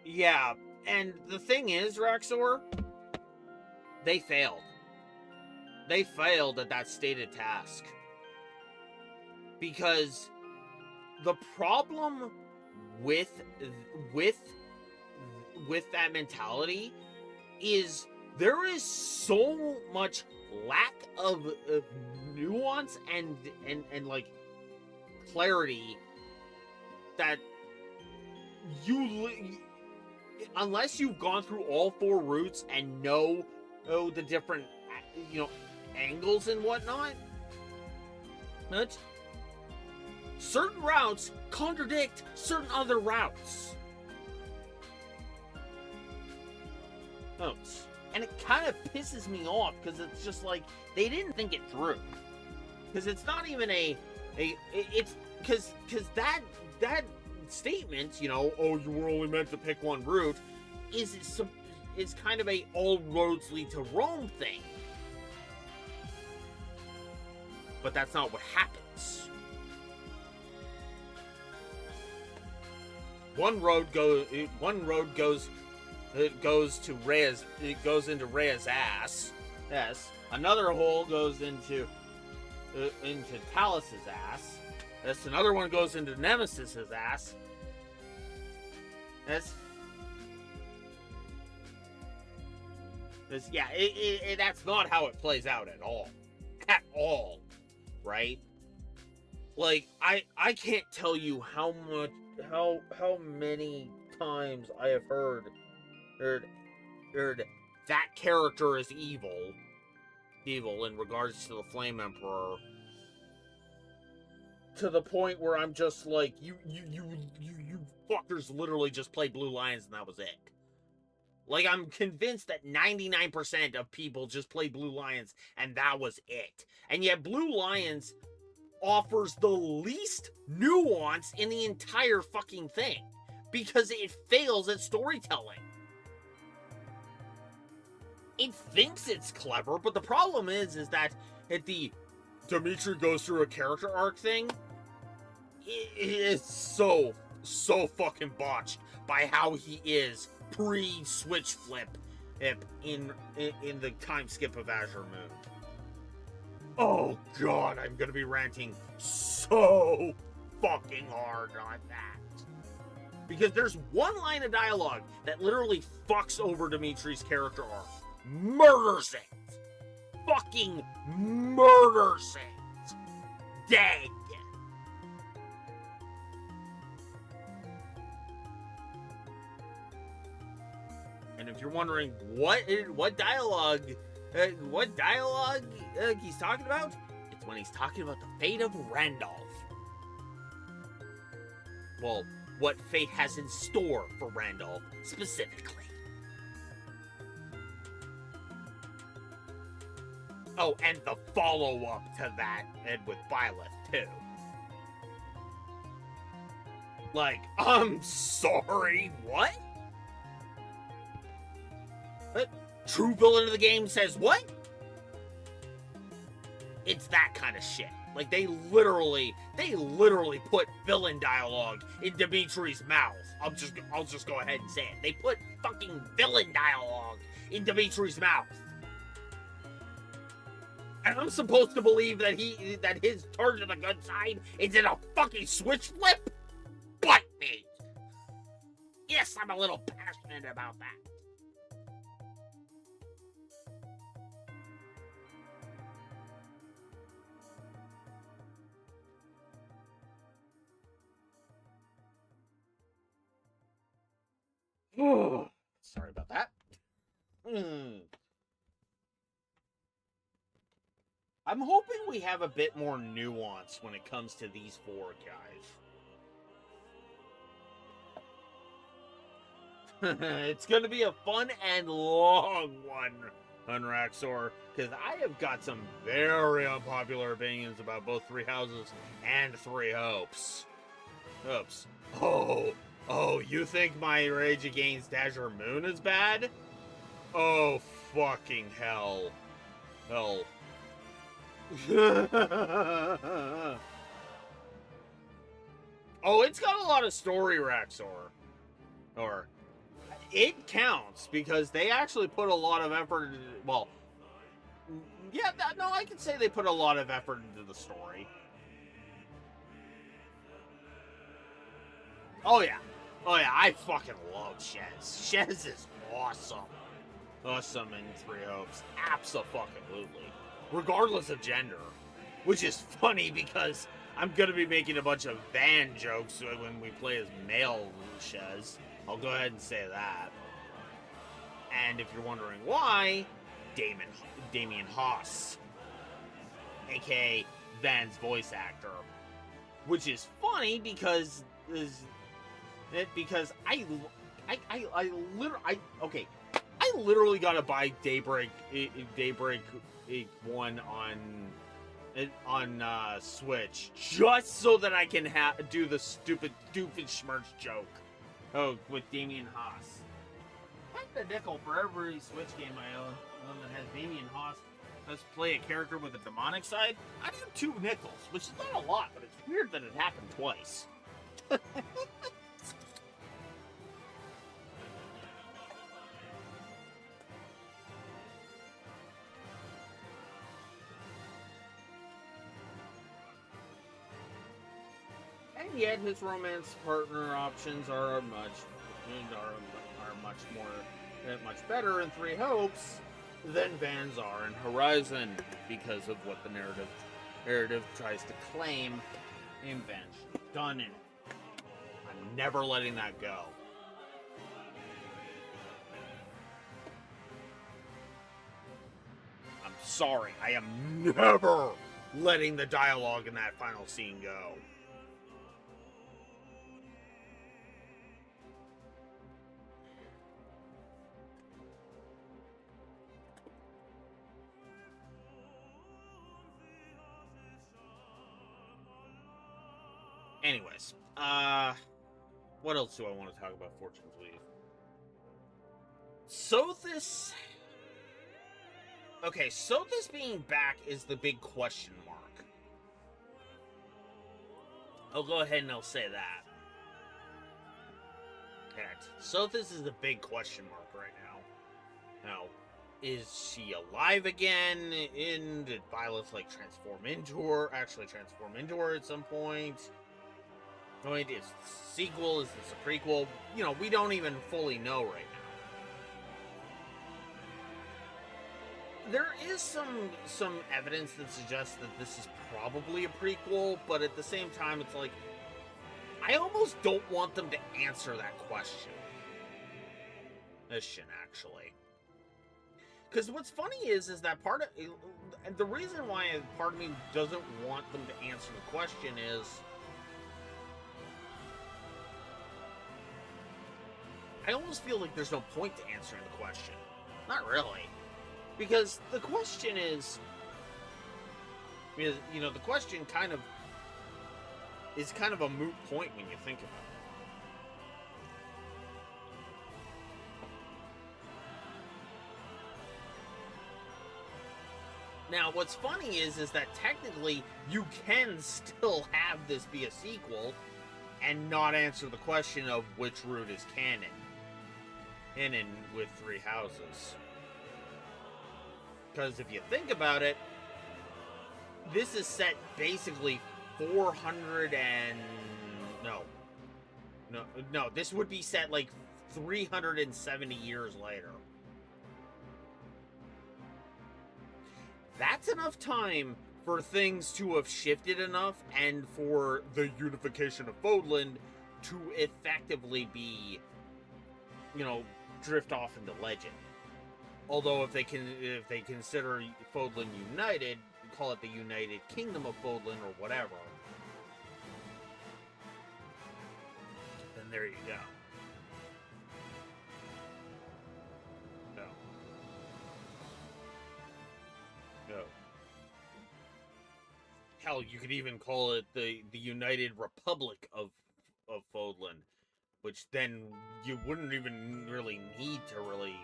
Yeah, and the thing is, Raxor, they failed. They failed at that stated task. Because the problem with that mentality is there is so much lack of nuance and like clarity that unless you've gone through all 4 routes and know the different, you know, angles and whatnot, but certain routes contradict certain other routes. And it kind of pisses me off because it's just like they didn't think it through. Because it's not even it's because that statement, you know, oh, you were only meant to pick one route, is kind of a all roads lead to Rome thing. But that's not what happens. One road goes to Rhea's. It goes into Rhea's ass. Yes. Another hole goes into Talus's ass. Yes. Another one goes into Nemesis's ass. Yes. Yeah. That's not how it plays out at all. At all. Right? Like I can't tell you how many times I have heard that character is evil in regards to the Flame Emperor, to the point where I'm just like, you fuckers literally just played Blue Lions and that was it. Like, I'm convinced that 99% of people just played Blue Lions and that was it. And yet Blue Lions offers the least nuance in the entire fucking thing because it fails at storytelling. It thinks it's clever, but the problem is that at the Dimitri goes through a character arc thing, it is so fucking botched by how he is pre-switch flip in the time skip of Azure Moon. Oh god, I'm gonna be ranting so fucking hard on that. Because there's one line of dialogue that literally fucks over Dimitri's character arc. Murders it. Fucking murders it. Dead. And if you're wondering what dialogue he's talking about, it's when he's talking about the fate of Randolph. Well, what fate has in store for Randolph specifically. Oh, and the follow-up to that, and with Byleth, too. Like, I'm sorry, what? True villain of the game says what? It's that kind of shit. Like, they literally put villain dialogue in Dimitri's mouth. I'll just go ahead and say it. They put fucking villain dialogue in Dimitri's mouth. And I'm supposed to believe that his turn to the good side is in a fucking switch flip? Bite me! Yes, I'm a little passionate about that. Sorry about that. I'm hoping we have a bit more nuance when it comes to these four guys. It's going to be a fun and long one, Hunraxor, because I have got some very unpopular opinions about both Three Houses and Three Hopes. Oops. Oh, you think my Rage Against Azure Moon is bad? Oh, fucking hell. Hell. Oh, it's got a lot of story, Raxor. Or, it counts, because they actually put a lot of effort into, well, yeah, no, I can say they put a lot of effort into the story. Oh, yeah, I fucking love Shez. Shez is awesome. Awesome in Three Hopes. Abso-fucking-lutely. Regardless of gender. Which is funny because I'm going to be making a bunch of Van jokes when we play as male Shez. I'll go ahead and say that. And if you're wondering why, Damien Haas. A.k.a. Van's voice actor. Which is funny because I literally gotta buy Daybreak 1 on Switch just so that I can do the stupid Schmerch joke. Oh, with Damien Haas. I'd a nickel for every Switch game I own that has Damien Haas. Let's play a character with a demonic side. I have 2 nickels, which is not a lot, but it's weird that it happened twice. And yet his romance partner options are much better in Three Hopes than Van's are in Horizon because of what the narrative tries to claim in Van should have done in it. I'm never letting that go. I'm sorry, I am never letting the dialogue in that final scene go. Anyways, what else do I want to talk about Fortune's Weave? Sothis... Okay, Sothis being back is the big question mark. I'll go ahead and I'll say that. Sothis is the big question mark right now. Now, is she alive again? Did Violet, like, transform into her at some point? No idea. Is this a sequel? Is this a prequel? You know, we don't even fully know right now. There is some evidence that suggests that this is probably a prequel, but at the same time, it's like, I almost don't want them to answer that question. Actually. Because what's funny is that the reason why part of me doesn't want them to answer the question is, I almost feel like there's no point to answering the question. Not really. Because the question is, you know, the question is kind of a moot point when you think about it. Now, what's funny is that technically you can still have this be a sequel and not answer the question of which route is canon. Canon with 3 houses. Because if you think about it, this is set basically 400 and... No, this would be set like 370 years later. That's enough time for things to have shifted enough and for the unification of Fodlan to effectively be, you know, drift off into legend. Although if they consider Fodlan united, call it the United Kingdom of Fodlan or whatever, then there you go. No. Hell, you could even call it the United Republic of Fodlan, which then you wouldn't even really need to really...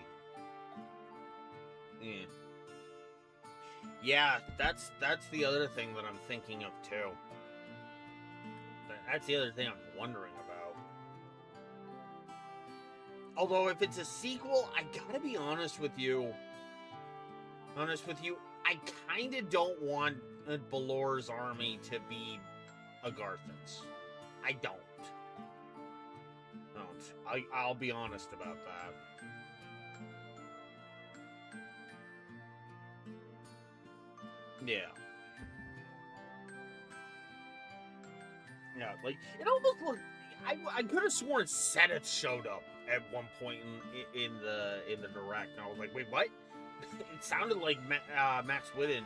Yeah, that's the other thing that I'm thinking of too. That's the other thing I'm wondering about. Although if it's a sequel, I gotta be honest with you. I kind of don't want Balor's army to be Agarthans. I don't. I'll be honest about that. Yeah. Yeah, like, it almost looked... I could have sworn Seth showed up at one point in the direct, and I was like, wait, what? It sounded like Max Whitten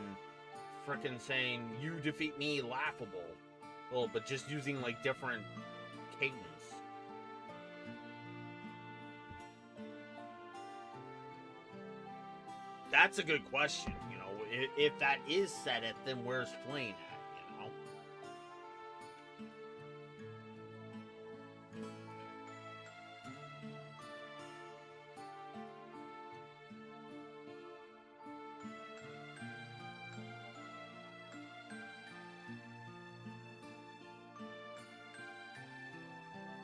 frickin' saying, "You defeat me, laughable." Well, but just using, like, different cadence. That's a good question, you know. If that is Seth, then where's Flayn at, you know?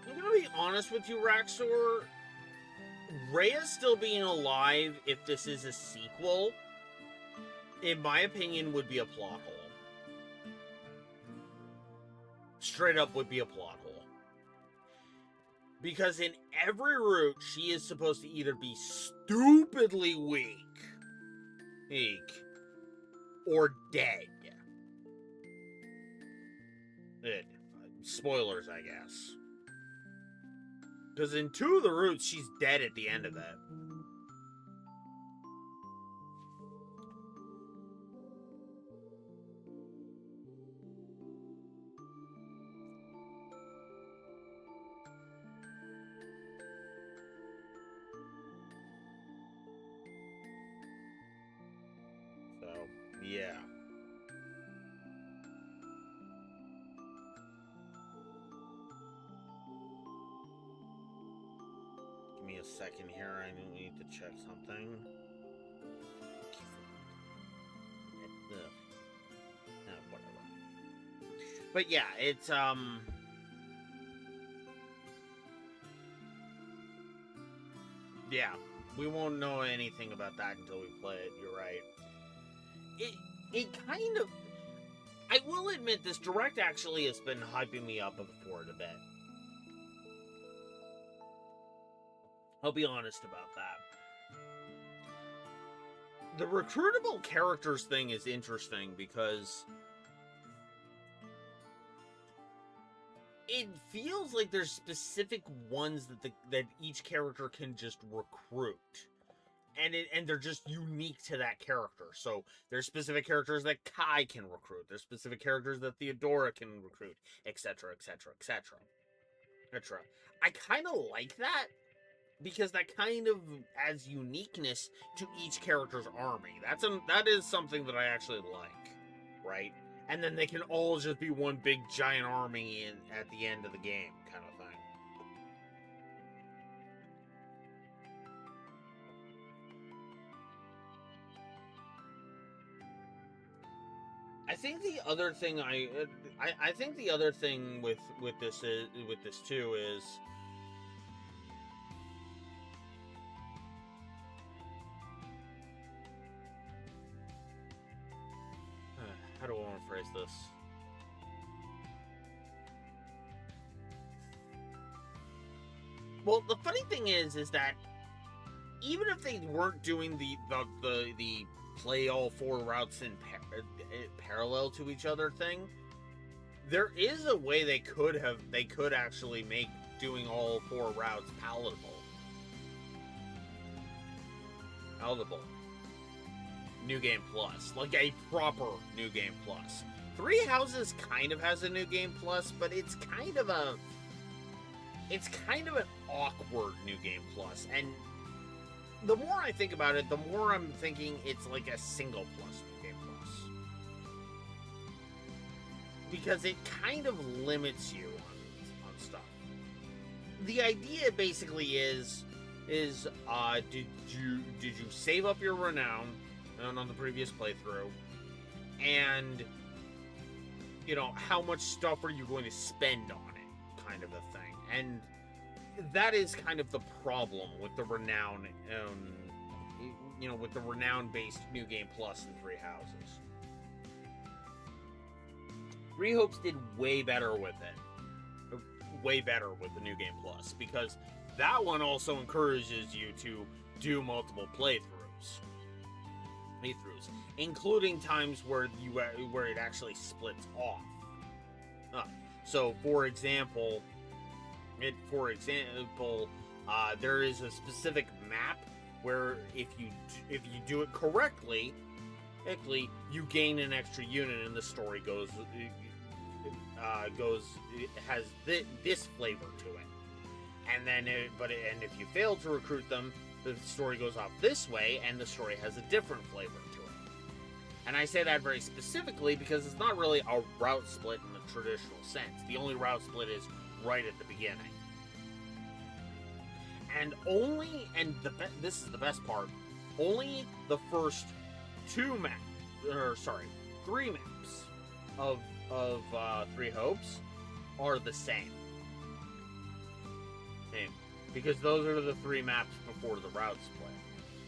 I'm gonna be honest with you, Raxor. Rhea still being alive, if this is a sequel, in my opinion, would be a plot hole. Straight up would be a plot hole. Because in every route, she is supposed to either be stupidly weak, or dead. Spoilers, I guess. Because in 2 of the routes, she's dead at the end of it. So, yeah. Give me a second here. I need to check something. Whatever. But yeah, it's yeah, we won't know anything about that until we play it. You're right. It kind of, I will admit, this direct actually has been hyping me up for it a bit. I'll be honest about that. The recruitable characters thing is interesting because it feels like there's specific ones that each character can just recruit. And they're just unique to that character. So there's specific characters that Kai can recruit. There's specific characters that Theodora can recruit, etc., etc., etc., etc. I kind of like that because that kind of adds uniqueness to each character's army. That is something that I actually like, right? And then they can all just be one big giant army at the end of the game, kind of thing. I think the other thing I think the other thing with this too is how do I want to phrase this? Well, the funny thing is that even if they weren't doing the play all four routes in parallel to each other thing, there is a way they could actually make doing all four routes palatable. New Game Plus, like a proper New Game Plus. Three Houses kind of has a New Game Plus, but it's kind of an awkward New Game Plus, and the more I think about it, the more I'm thinking it's like a single plus New Game Plus. Because it kind of limits you on stuff. The idea basically is did you save up your renown on the previous playthrough? And, you know, how much stuff are you going to spend on it? Kind of a thing. And that is kind of the problem with the renown, with the renown-based New Game Plus in Three Houses. Three Hopes did way better with it. Way better with the New Game Plus, because that one also encourages you to do multiple playthroughs, including times where it actually splits off. So, for example, there is a specific map where if you do it correctly, you gain an extra unit, and the story has this flavor to it. And then, and if you fail to recruit them, the story goes off this way, and the story has a different flavor to it. And I say that very specifically because it's not really a route split in the traditional sense. The only route split is right at the beginning. And this is the best part, only the first three maps of Three Hopes are the same. Because those are the three maps before the route split.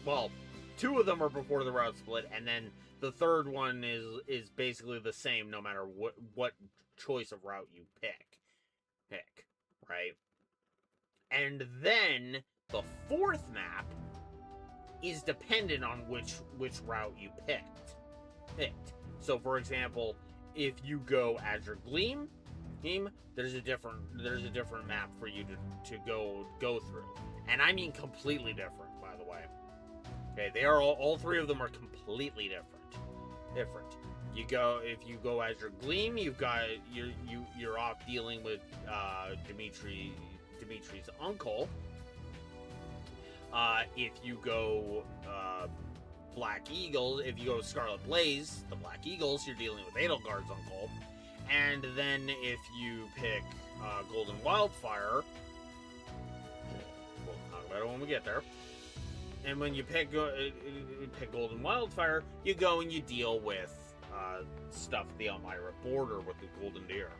Well, two of them are before the route split, and then the third one is basically the same no matter what choice of route you pick, right? And then the fourth map is dependent on which route you picked. So, for example, if you go Azure Gleam, there's a different map for you to go through, and I mean completely different, by the way. Okay, they are all three of them are completely different. If you go Azure Gleam, you're off dealing with Dimitri's uncle. If you go Black Eagles. If you go Scarlet Blaze, the Black Eagles, you're dealing with Edelgard's uncle. And then if you pick Golden Wildfire, we'll talk about it when we get there. And when you pick Golden Wildfire, you go and you deal with stuff at the Elmira border with the Golden Deer.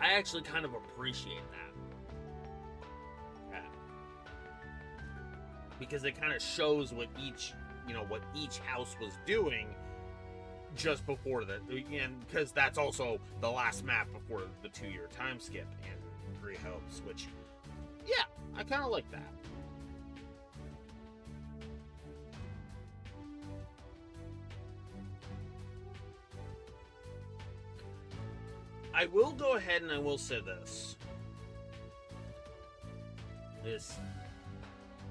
I actually kind of appreciate that. Yeah. Because it kind of shows what each house was doing just before the, and because that's also the last map before the 2-year time skip and Three Hopes, which, yeah, I kind of like that. I will go ahead and I will say this.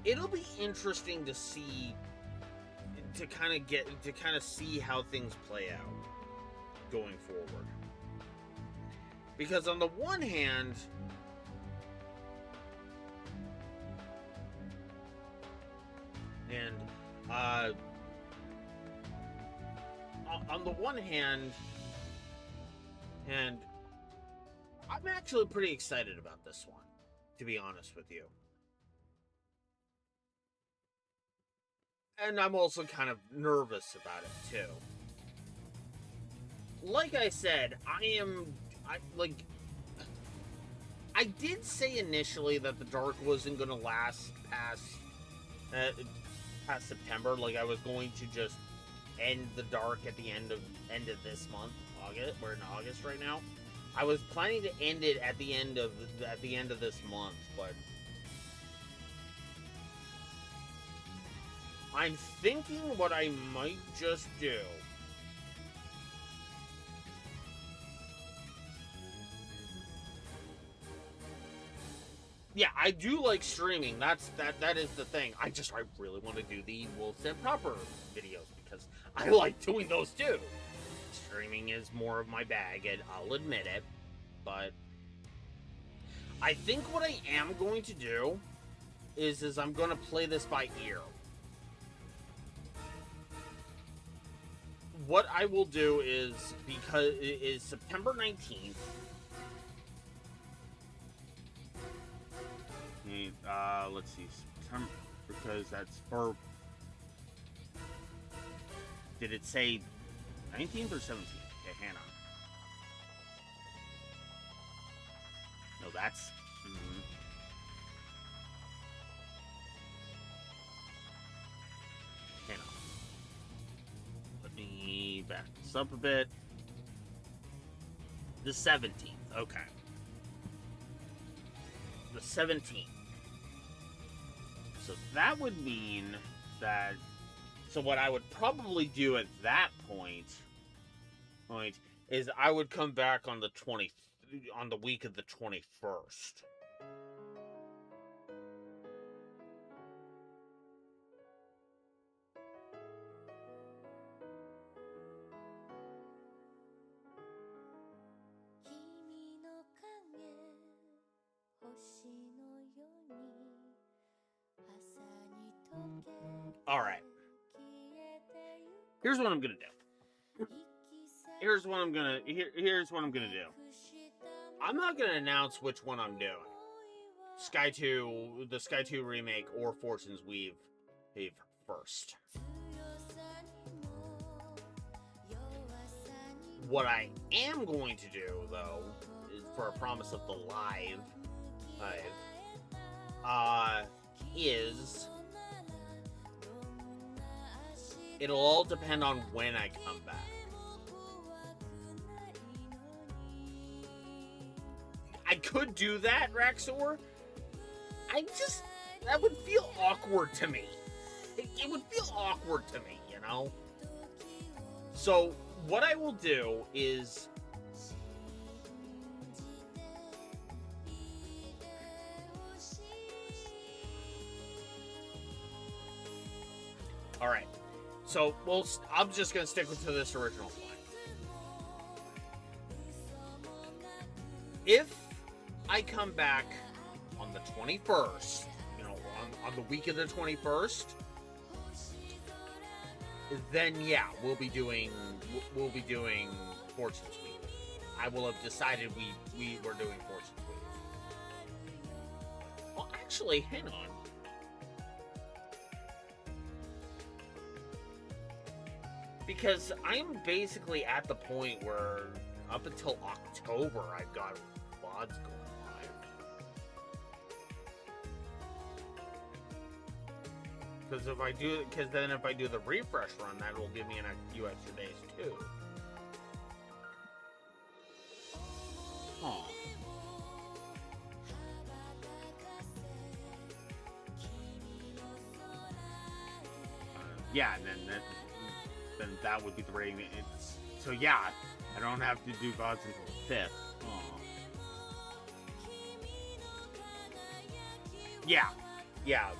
It'll be interesting to see, to kind of see how things play out going forward. Because on the one hand, and I'm actually pretty excited about this one, to be honest with you. And I'm also kind of nervous about it, too. Like I said, I did say initially that the Dark wasn't going to last past September. Like, I was going to just end the Dark at the end of this month, August. We're in August right now. I was planning to end it at the end of this month, but I'm thinking what I might just do yeah, I do like streaming. That is the thing. I really want to do the Wolves and Proper videos because I like doing those too. Streaming is more of my bag, and I'll admit it. But I think what I am going to do is I'm going to play this by ear. What I will do is, because it is September 19th. Let's see, September, because that's for. Did it say 19th or 17th? Okay, hang on. No, that's. Hang on. Let me back this up a bit. The 17th. Okay. The 17th. So that would mean that. So what I would probably do at that point is I would come back on the week of the 21st. All right. Here's what I'm gonna do. Here's what I'm gonna do. I'm not gonna announce which one I'm doing. Sky 2, the Sky 2 remake, or Fortune's Weave first. What I am going to do, though, is for a promise of the live, is it'll all depend on when I come back. I could do that, Raxor. That would feel awkward to me. It would feel awkward to me, you know? So, what I will do is all right. So, I'm just going to stick to this original plan. If I come back on the 21st, on the week of the 21st, then yeah, we'll be doing Fortune's Week. I will have decided we were doing Fortune's Week. Well, actually, hang on. Because I'm basically at the point where up until October I've got VODs going live. Because if I do the refresh run, that will give me a few extra days too. Huh. Yeah, and then that would be the rating. So yeah, I don't have to do VODs until the 5th. Aw. Yeah.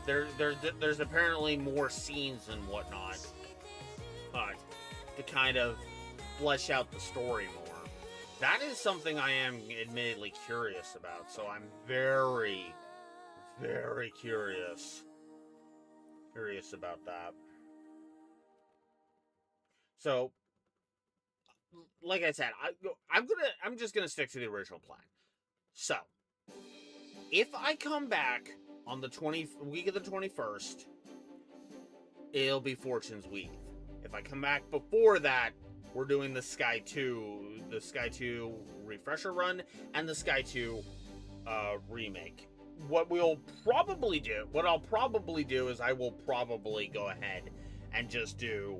There's apparently more scenes and whatnot, to kind of flesh out the story more. That is something I am admittedly curious about. So I'm very, very curious about that. So, like I said, I'm just gonna stick to the original plan. So, if I come back on the week of the 21st, it'll be Fortune's Week. If I come back before that, we're doing the Sky 2 refresher run and the Sky 2 remake. What I'll probably do is I will probably go ahead and just do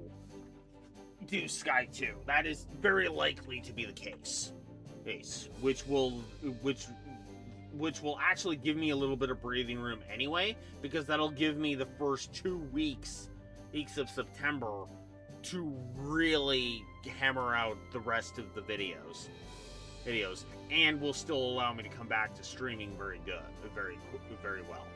Sky 2. That is very likely to be the case. Which will actually give me a little bit of breathing room anyway, because that'll give me the first 2 weeks of September to really hammer out the rest of the videos, and will still allow me to come back to streaming very well.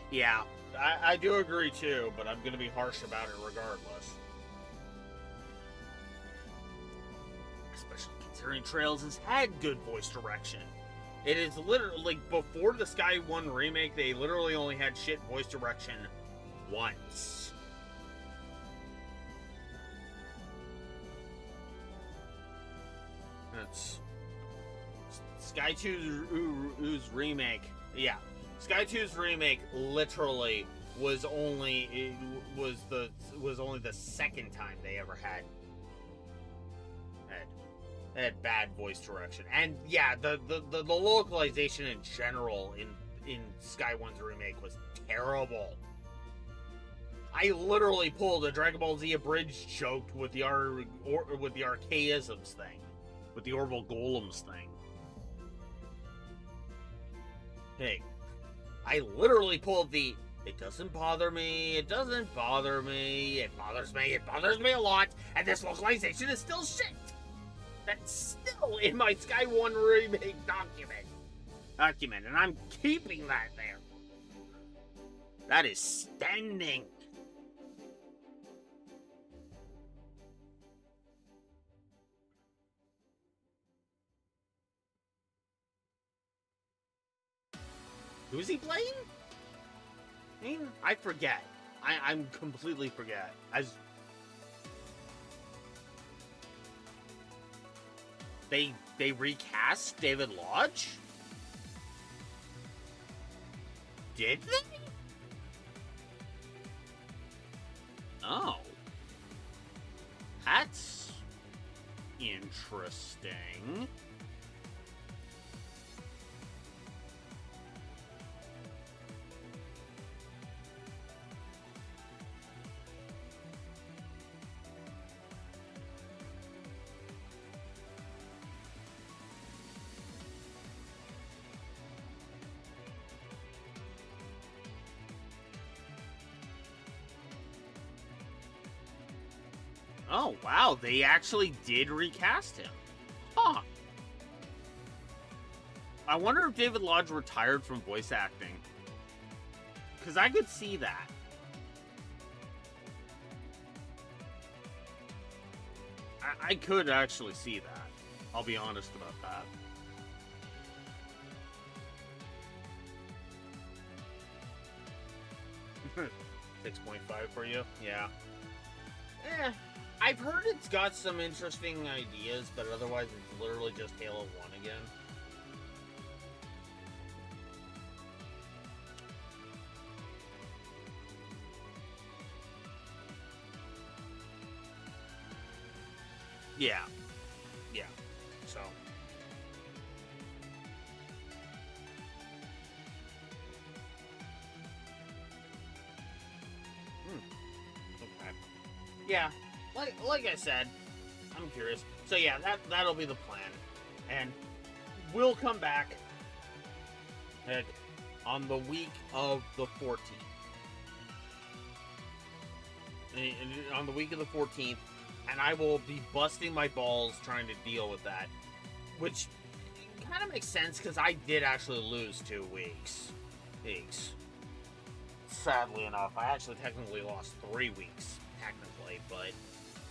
Yeah, I do agree too, but I'm gonna be harsh about it regardless. Especially considering Trails has had good voice direction. It is literally, like, before the Sky 1 remake, they literally only had shit voice direction once. That's Sky 2's remake. Yeah, Sky 2's remake literally was only the second time they ever had bad voice direction. And yeah, the localization in general in Sky 1's remake was terrible. I literally pulled a Dragon Ball Z abridged joke with the archaisms thing, with the Orbital Golems thing. Hey, I literally pulled the "it doesn't bother me, it doesn't bother me, it bothers me a lot, and this localization is still shit." That's still in my Sky 1 remake document, and I'm keeping that there. That is standing. Who's he playing? I forget. I'm completely forget. They recast David Lodge? Did they? Oh. That's interesting. Oh, wow, they actually did recast him. Huh. I wonder if David Lodge retired from voice acting. Because I could see that. I could actually see that. I'll be honest about that. 6.5 for you? Yeah. I've heard it's got some interesting ideas, but otherwise it's literally just Halo 1 again. Yeah. Yeah. So. Okay. Yeah. Like I said, I'm curious. So yeah, that'll be the plan. And we'll come back on the week of the 14th. On the week of the 14th, and I will be busting my balls trying to deal with that, which kind of makes sense because I did actually lose 2 weeks. Sadly enough, I actually technically lost 3 weeks, technically, but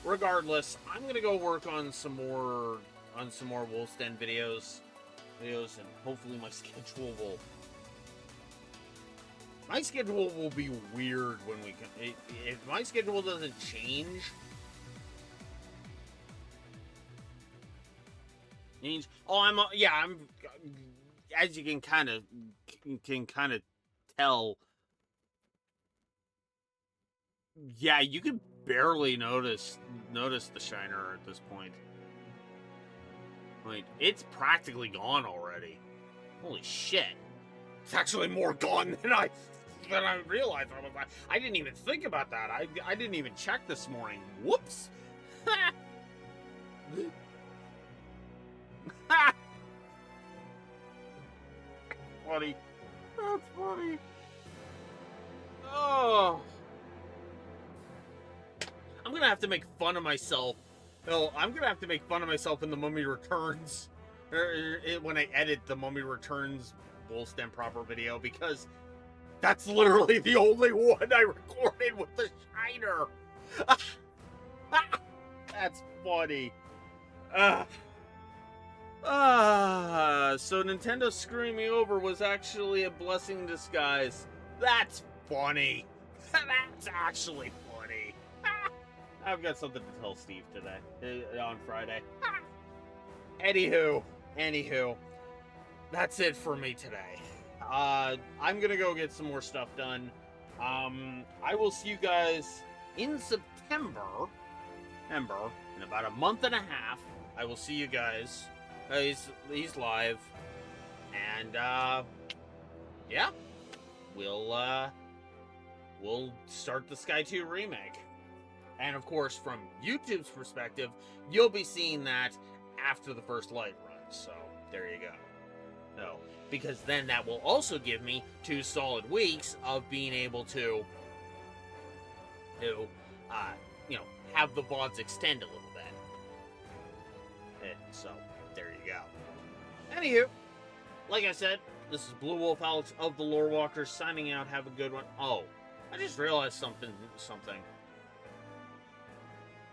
regardless, I'm gonna go work on some more Wolf's Den videos, and hopefully my schedule will be weird when we can. If my schedule doesn't change. I'm as you can kind of tell. Yeah, you can barely notice the shiner at this point. Like, it's practically gone already. Holy shit! It's actually more gone than I realized. I didn't even think about that. I didn't even check this morning. Whoops. Funny. That's funny. Oh. I'm gonna have to make fun of myself. No, I'm gonna have to make fun of myself in The Mummy Returns. When I edit The Mummy Returns Wolf's Den proper video, because that's literally the only one I recorded with the shiner. That's funny. So Nintendo screwing me over was actually a blessing in disguise. That's funny. That's actually funny. I've got something to tell Steve today, on Friday. Anywho, that's it for me today. I'm gonna go get some more stuff done. I will see you guys in September. In about a month and a half, I will see you guys. He's live, and yeah, we'll start the Sky 2 remake. And of course, from YouTube's perspective, you'll be seeing that after the first light run. So there you go. No, because then that will also give me 2 solid weeks of being able to have the VODs extend a little bit. So there you go. Anywho, like I said, this is Blue Wolf Alex of the Lore Walkers signing out. Have a good one. Oh, I just realized something.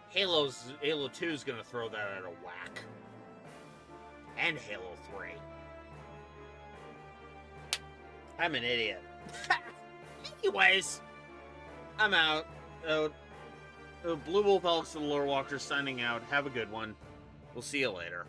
Halo 2 is going to throw that at a whack. And Halo 3. I'm an idiot. Anyways, I'm out. Blue Wolf Alex of the Lore Walkers signing out. Have a good one. We'll see you later.